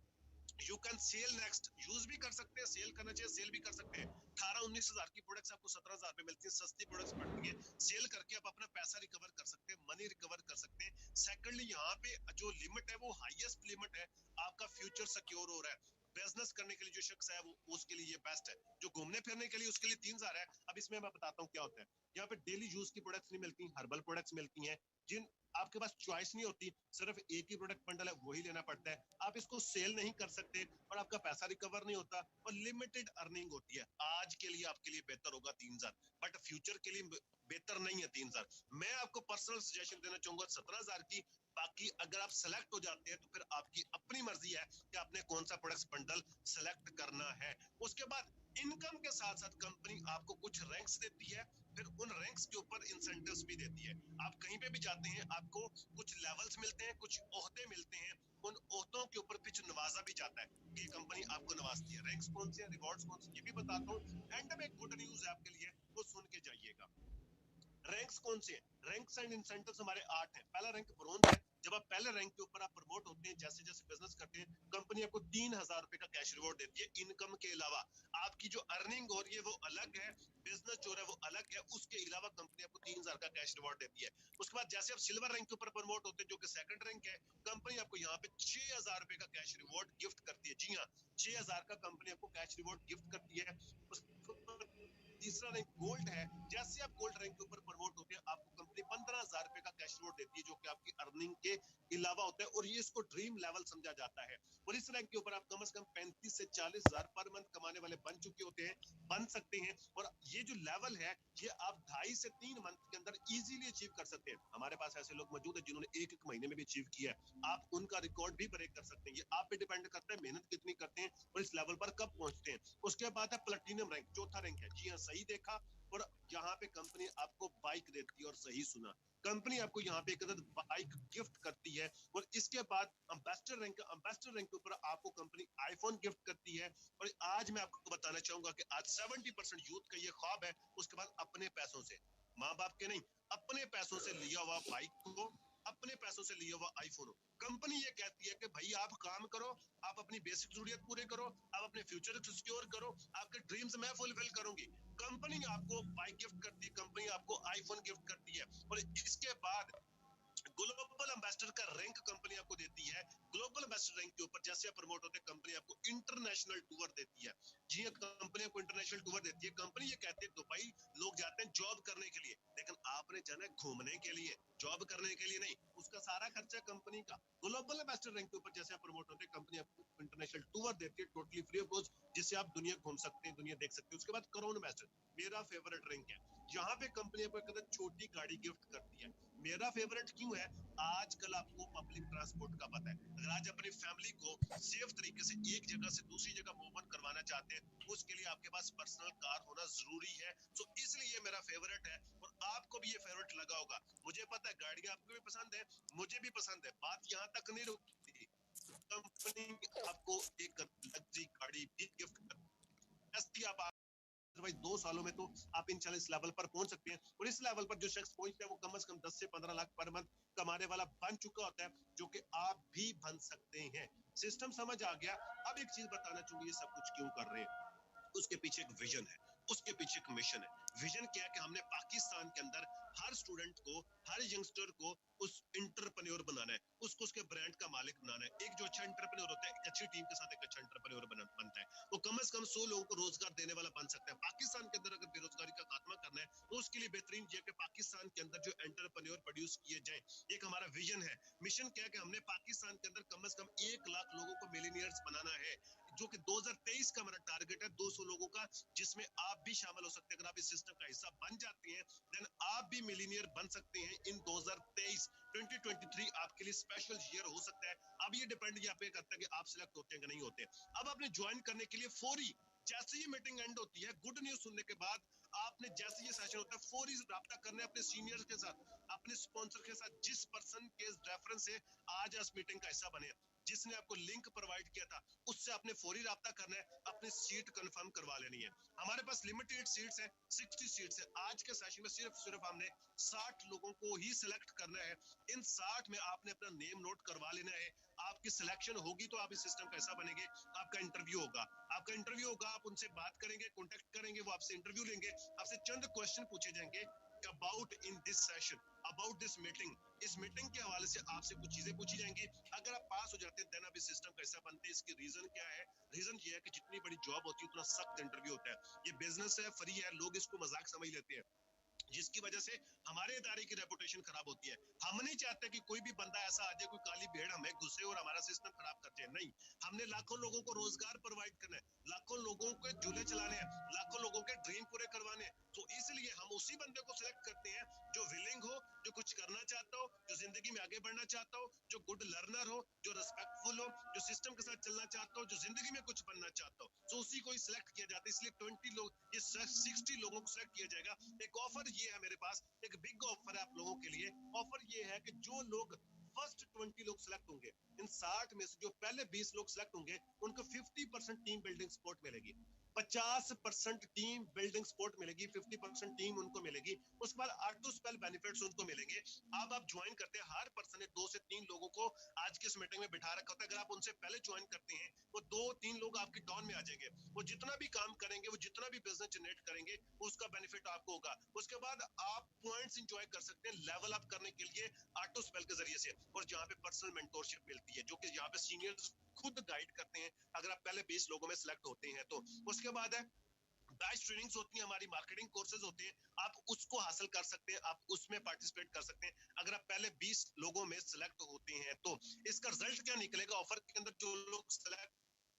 S1: you can sell next, use भी कर सकते हैं, सेल करना चाहिए, सेल भी कर सकते हैं। 18-19 हजार की प्रोडक्ट्स आपको 17 हजार में मिलती है, सस्ती प्रोडक्ट्स पड़ती है, सेल करके आप अपना पैसा रिकवर कर सकते हैं, मनी रिकवर कर सकते हैं। सेकंडली यहाँ पे जो लिमिट है वो हाईएस्ट लिमिट है, आपका फ्यूचर सिक्योर हो रहा है। बिजनेस करने के लिए जो शख्स है वो उसके लिए ये बेस्ट है, जो घूमने फिरने के लिए उसके लिए 3,000 है। अब इसमें मैं बताता हूँ क्या होता है। यहाँ पे डेली यूज की प्रोडक्ट्स नहीं मिलती, हर्बल प्रोडक्ट्स मिलती हैं, जिन आपके पास चॉइस नहीं होती, सिर्फ एक ही प्रोडक्ट बंडल है वही लेना पड़ता है, आप इसको सेल नहीं कर सकते और आपका पैसा रिकवर नहीं होता और लिमिटेड अर्निंग होती है। आज के लिए आपके लिए बेहतर होगा 3,000, बट फ्यूचर के लिए बेहतर नहीं है 3,000। मैं आपको पर्सनल सजेशन देना चाहूंगा 17,000 की। बाकी अगर आप सेलेक्ट हो जाते हैं तो फिर आपकी अपनी मर्जी है कि आपने कौन सा प्रोडक्ट बंडल सेलेक्ट करना है। उसके बाद इनकम के साथ साथ कंपनी आपको कुछ रैंक्स देती है, फिर उन रैंक्स के ऊपर इंसेंटिव्स भी देती है। आप कहीं पे भी जाते हैं आपको कुछ लेवल्स मिलते हैं, कुछ ओहदे मिलते हैं, उन ओहदों के ऊपर कुछ नवाजा भी जाता है, ये कंपनी आपको नवाजती है। रैंक्स कौन से हैं, रिवॉर्ड्स कौन से, ये भी बताता हूँ। एंड में गुड न्यूज है आपके लिए, वो सुन के जाइएगा। रैंक्स कौन से हैं? रैंक्स एंड इंसेंटिव्स हमारे 8 हैं। पहला रैंक ब्रोंज है। जब आप पहले रैंक के ऊपर आप प्रमोट होते हैं, जैसे जैसे बिजनेस करते हैं, कंपनी आपको 3,000 रुपए का कैश रिवॉर्ड देती है इनकम के अलावा। आपकी जो अर्निंग हो रही है वो अलग है, बिजनेस जो है वो अलग है, उसके अलावा कंपनी आपको 3,000 का कैश रिवॉर्ड देती है। उसके बाद जैसे आप सिल्वर रैंक के ऊपर प्रमोट होते हैं, जो कि सेकंड रैंक है, कंपनी आपको यहाँ पे 6,000 रुपए का कैश रिवॉर्ड गिफ्ट करती है। जी हाँ, 6,000 का कंपनी आपको कैश रिवॉर्ड गिफ्ट करती है। तीसरा रैंक गोल्ड है। जैसे आप गोल्ड रैंक के ऊपर प्रमोट होते हैं, आपको कंपनी 15,000 रुपए का कैश रिवॉर्ड देती है, जो कि आपकी अर्निंग के अलावा होता है, और ये इसको ड्रीम लेवल समझा जाता है। और इस रैंक के ऊपर आप कम से कम 35 से 40,000 पर मंथ कमाने वाले बन चुके होते हैं, बन सकते हैं। और ये जो लेवल है ये आप 2.5 से 3 मंथ के अंदर इजीली अचीव कर सकते हैं। हमारे पास ऐसे लोग मौजूद है जिन्होंने एक एक महीने में भी अचीव किया है। आप उनका रिकॉर्ड भी ब्रेक कर सकते हैं। ये आप पे डिपेंड करता है मेहनत कितनी करते हैं और इस लेवल पर कब पहुंचते हैं। उसके बाद है प्लेटिनम रैंक, चौथा रैंक है। जी हाँ, सही देखा। और यहाँ पे कंपनी आपको बाइक देती है, और सही सुना, कंपनी आपको यहाँ पे एक बाइक गिफ्ट करती है। और इसके बाद एम्बेसडर रैंक के ऊपर आपको कंपनी आईफोन गिफ्ट करती है। और आज मैं आपको बताना चाहूंगा कि आज 70% यूथ का ये ख्वाब है, उसके बाद अपने पैसों से, माँ बाप के नहीं, अपने पैसों से लिया हुआ बाइक को, अपने पैसों से लिया हुआ आईफोन हो। कंपनी ये कहती है कि भाई आप काम करो, आप अपनी बेसिक जरूरत पूरे करो, आप अपने फ्यूचर को सिक्योर करो, आपके ड्रीम्स मैं फुलफिल करूंगी। कंपनी आपको बाइक गिफ्ट करती है, कंपनी आपको आईफोन गिफ्ट करती है। और इसके बाद ग्लोबल एम्बेसडर का रैंक कंपनी आपको देती है। ग्लोबल एम्बेसडर रैंक के ऊपर जैसे आप प्रमोट होते हैं, कंपनी आपको इंटरनेशनल टूर देती है। जी हाँ, कंपनी आपको इंटरनेशनल टूर देती है। कंपनी ये कहती है दुबई लोग जाते हैं जॉब करने के लिए, लेकिन आपने जाना है घूमने के लिए, जॉब करने के लिए नहीं। उसका सारा खर्चा कंपनी का। ग्लोबल एम्बेसडर रैंक के ऊपर जैसे आप प्रमोट होते हैं, कंपनी आपको इंटरनेशनल टूर देती है टोटली फ्री ऑफ कॉस्ट, जिससे आप दुनिया घूम सकते हैं, दुनिया देख सकते हैं। उसके बाद क्राउन एम्बेसडर मेरा फेवरेट रैंक है। यहाँ पे कंपनी आपको एक छोटी गाड़ी गिफ्ट करती है। मेरा फेवरेट क्यों है? आजकल आपको पब्लिक ट्रांसपोर्ट का पता है। अगर आज अपनी फैमिली को सेफ तरीके से एक जगह से दूसरी जगह मूव ऑन करवाना चाहते हैं, उसके लिए आपके पास पर्सनल कार होना जरूरी है। तो इसलिए ये मेरा फेवरेट है, और आपको भी ये फेवरेट लगा होगा। मुझे पता है गाड़ियां आपको भी पसंद है, मुझे भी पसंद है, बात यहाँ तक नहीं रुकती। कंपनी आपको एक लग्जरी गाड़ी भी गिफ्ट करती है। आप भाई 2 सालों में तो आप इंशाल्लाह इस लेवल पर पहुंच सकते हैं। और इस लेवल पर जो शख्स पहुंचता है वो कम से कम 10 से 15 लाख पर मंथ कमाने वाला बन चुका होता है, जो कि आप भी बन सकते हैं। सिस्टम समझ आ गया। अब एक चीज बताना चाहूंगी, ये सब कुछ क्यों कर रहे हैं? उसके पीछे एक विजन है, उसके पीछे एक मिशन है। विजन क्या है कि हमने पाकिस्तान के अंदर हर स्टूडेंट को, हर यंगस्टर को उस इंटरप्रेन्योर बनाना है, उसको उसके ब्रांड का मालिक बनाना है। एक जो अच्छा इंटरप्रेन्योर होता है, एक अच्छी टीम के साथ एक अच्छा इंटरप्रेन्योर बनता है, वो कम से कम 100 लोगों को रोजगार देने वाला बन सकता है। पाकिस्तान के अंदर अगर बेरोजगारी का खात्मा करना है, तो उसके लिए बेहतरीन ये कि पाकिस्तान के अंदर जो एंटरप्रेन्योर प्रोड्यूस किए जाए। एक हमारा विजन है। मिशन क्या है कि हमने पाकिस्तान के अंदर कम से कम 1 लाख लोगों को मिलीनियर्स बनाना है, जो कि 2023 का हमारा टारगेट है, 200 लोगों का, जिसमें आप भी शामिल हो सकते हैं। अगर आप इस सिस्टम का हिस्सा बन जाते हैं, देन आप भी मिलीनियर बन सकते हैं इन 2023। 2023 आपके लिए स्पेशल ईयर हो सकता है। अब ये डिपेंड यहाँ पे करता है कि आप सिलेक्ट होते हैं कि नहीं होते। अब आपने ज्वाइन करने के लिए फौरी जैसे ही मीटिंग एंड होती है, गुड न्यूज सुनने के बाद आप आपने जैसे ये सेशन होता है फौरी रब्ता करना है अपने सीनियर्स के साथ, अपने स्पॉन्सर के साथ, जिस पर्सन के रेफरेंस से आज इस मीटिंग का हिस्सा बने, जिसने आपको लिंक प्रोवाइड किया था, उससे आपने फौरी रब्ता करना है, अपनी सीट कंफर्म करवा लेनी है। हमारे पास लिमिटेड सीट्स हैं, 60 सीट्स है। आज के सेशन में सिर्फ हमने 60 लोगों को ही सिलेक्ट करना है। इन 60 में आपने अपना नेम नोट करवा लेना है। आपकी सिलेक्शन होगी तो आप इस सिस्टम का हिस्सा बनेंगे। आपका इंटरव्यू होगा, आप उनसे बात करेंगे, कॉन्टेक्ट करेंगे, वो आपसे इंटरव्यू लेंगे, आपसे चंद क्वेश्चन पूछे जाएंगे about in this session, about this meeting. इस मीटिंग के हवाले से आपसे कुछ चीजें पूछी जाएंगी। अगर आप पास हो जाते हैं देन आप इस सिस्टम का हिस्सा बनते हैं। इसकी रीजन क्या है? रीजन ये है कि जितनी बड़ी जॉब होती है उतना सख्त इंटरव्यू होता है। ये बिजनेस है, फ्री है, लोग इसको मजाक समझ लेते हैं, जिसकी वजह से हमारे इदारे की रेपुटेशन खराब होती है। हम नहीं चाहते कि कोई भी बंदा ऐसा आ जाए, कोई काली भेड़ हमें घुसे और हमारा सिस्टम खराब कर जाए। नहीं, हमने लाखों लोगों को रोजगार प्रोवाइड करना है, लाखों लोगों के झूले चलाने हैं, लाखों लोगों के ड्रीम पूरे करवाने हैं। तो इसलिए हम उसी बंदे को सिलेक्ट करते हैं जो विलिंग हो, जो कुछ करना चाहता हो, जो जिंदगी में आगे बढ़ना चाहता हो, जो गुड लर्नर हो, जो रिस्पेक्टफुल हो, जो सिस्टम के साथ चलना चाहता हो, जो जिंदगी में कुछ बनना चाहता हो। तो उसी को ही सिलेक्ट किया जाता है। इसलिए 20 लोग, ये 60 लोगों को सिलेक्ट किया जाएगा। एक ऑफर ये है मेरे पास, एक बिग ऑफर है आप लोगों के लिए। ऑफर ये है कि जो लोग फर्स्ट 20 लोग सिलेक्ट होंगे, इन 60 में से जो पहले 20 लोग सिलेक्ट होंगे, उनको 50% टीम बिल्डिंग सपोर्ट मिलेगी, 50% टीम बिल्डिंग सपोर्ट मिलेगी, 50% टीम उनको मिलेगी। उसके बाद ऑटो स्पेल बेनिफिट्स उनको मिलेंगे। अब आप ज्वाइन करते हैं, हर पर्सन ने 2 से 3 लोगों को आज की इस मीटिंग में बिठा रखा होता है। अगर आप उनसे पहले ज्वाइन करते हैं, वो 2-3 लोग आपके डाउन में आ जाएंगे। वो जितना भी काम करेंगे, वो जितना भी बिजनेस जनरेट करेंगे, उसका बेनिफिट आपको होगा। उसके बाद आप पॉइंट्स एंजॉय कर सकते हैं लेवल अप करने के लिए ऑटो स्पेल के जरिए से, और जहाँ पे पर्सनल मेंटोरशिप मिलती है, जो कि यहाँ पे सीनियर्स खुद गाइड करते हैं अगर आप पहले 20 लोगों में सिलेक्ट होते हैं तो। उसके बाद है बैच ट्रेनिंग्स होती है, हमारी मार्केटिंग कोर्सेज होते हैं, आप उसको हासिल कर सकते हैं, आप उसमें पार्टिसिपेट कर सकते हैं अगर आप पहले 20 लोगों में सिलेक्ट होते हैं तो। इसका रिजल्ट क्या निकलेगा? ऑफर के अंदर जो लोग सिलेक्ट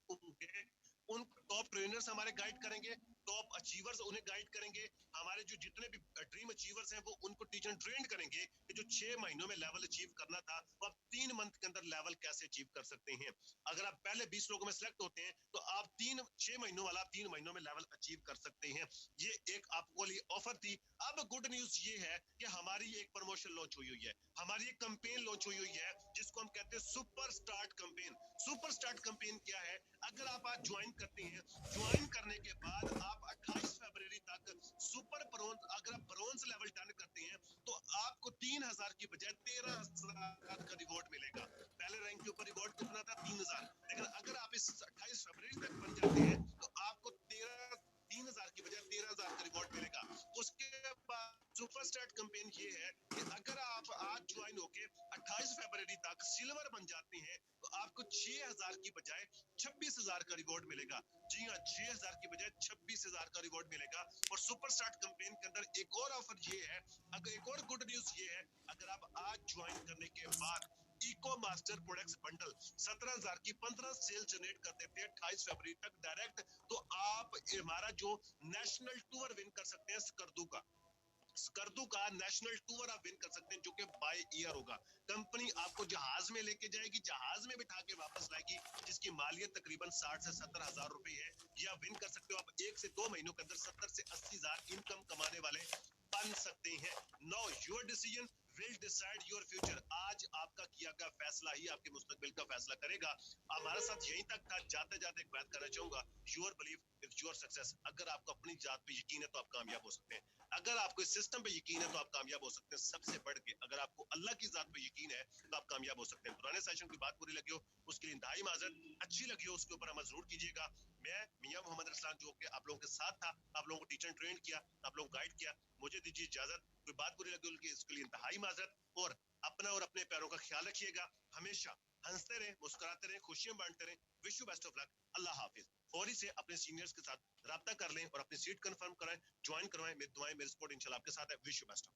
S1: होंगे उन टॉप ट्रेनर्स हमारे गाइड करेंगे, टॉप अचीवर्स उन्हें गाइड करेंगे। हमारे जो जितने भी ड्रीम अचीवर्स हैं वो उनको टीचर ट्रेन करेंगे कि जो 6 महीनों में लेवल अचीव करना था वो आप 3 मंथ के अंदर लेवल कैसे अचीव कर सकते हैं। अगर आप पहले 20 लोगों में सिलेक्ट होते हैं तो आप 6 महीनों वाला 3 महीनों में लेवल अचीव कर सकते हैं। ये एक आपको लिए ऑफर थी। अब गुड न्यूज ये है कि हमारी एक प्रमोशन लॉन्च हुई है, हमारी एक कैंपेन लॉन्च हुई है जिसको हम कहते हैं super start campaign. Super start campaign क्या है? अगर आप आज ज्वाइन करते हैं, ज्वाइन करने के बाद आप 28 फरवरी तक सुपर ब्रोंज, अगर आप ब्रोंज लेवल 10 करते हैं तो आपको 3000 की बजाय 13000 का रिवॉर्ड मिलेगा। पहले रैंक के ऊपर रिवॉर्ड कितना था? 3000। लेकिन अगर आप इस 28 फरवरी तक बन जाते हैं तो आपको 3000 की बजाय 13000 का रिवॉर्ड मिलेगा। उसके बाद सुपर स्टार्ट कैंपेन ये है कि अगर आप आज ज्वाइन होके 28 फरवरी तक सिल्वर बन जाते हैं तो आपको 6000 की बजाय 26000 का रिवॉर्ड मिलेगा। जी हाँ, 6000 की बजाय 26000 का रिवॉर्ड मिलेगा। और सुपर स्टार्ट कैंपेन के अंदर एक और ऑफर ये है, अगर एक और गुड न्यूज ये है, अगर आप आज ज्वाइन करने के बाद इको मास्टर प्रोडक्ट्स बंडल 17000 की 15 सेल जनरेट कर देते हैं 28 फरवरी तक डायरेक्ट, तो आप हमारा जो नेशनल टूर विन कर सकते हैं स्कर्दू का नेशनल टूर आप विन कर सकते हैं, जो कि बाय ईयर होगा। कंपनी आपको जहाज में लेके जाएगी, जहाज में बिठा के वापस लाएगी, जिसकी मालियत तकरीबन 60 से 70 हजार रुपए है। या विन कर सकते हो आप 1 से 2 महीनों के अंदर 70 से 80 हजार इनकम कमाने वाले बन सकते हैं। Now your decision will decide your future. आज आपका किया गया फैसला ही आपके मुस्तकबिल का फैसला करेगा। हमारा साथ यहीं तक था। जाते जाते एक बात करना चाहूंगा, your belief is your success. अगर आपको अपनी जात पे यकीन है तो आप कामयाब हो सकते हैं। अगर आपको इस सिस्टम पे यकीन है तो आप कामयाब हो सकते हैं। सबसे बढ़ के अगर आपको अल्लाह की जात पे यकीन है तो आप कामयाब हो सकते हैं। पुराने सेशन की बात बुरी लगी हो उसके लिए इंतहाई माजरत, अच्छी लगी हो उसके ऊपर अमल जरूर कीजिएगा। मैं मियां मोहम्मद रसलान जो कि आप लोगों के साथ था, आप लोगों को टीचर ट्रेन किया, आप लोगों को गाइड किया, मुझे दीजिए इजाजत। कोई बात बुरी लगी उनकी इसके लिए इंतहाई माजरत। और अपना और अपने पैरों का ख्याल रखिएगा। हमेशा हंसते रहे, मुस्कुराते रहे, खुशियां बांटते रहे। Wish you best of luck. अल्लाह हाफिज। फौरी से अपने सीनियर्स के साथ राब्ता कर लें और अपनी सीट कंफर्म कराएं, ज्वाइन करवाएं। मेरी दुआएं, मेरी सपोर्ट इंशाल्लाह आपके साथ है। Wish you best of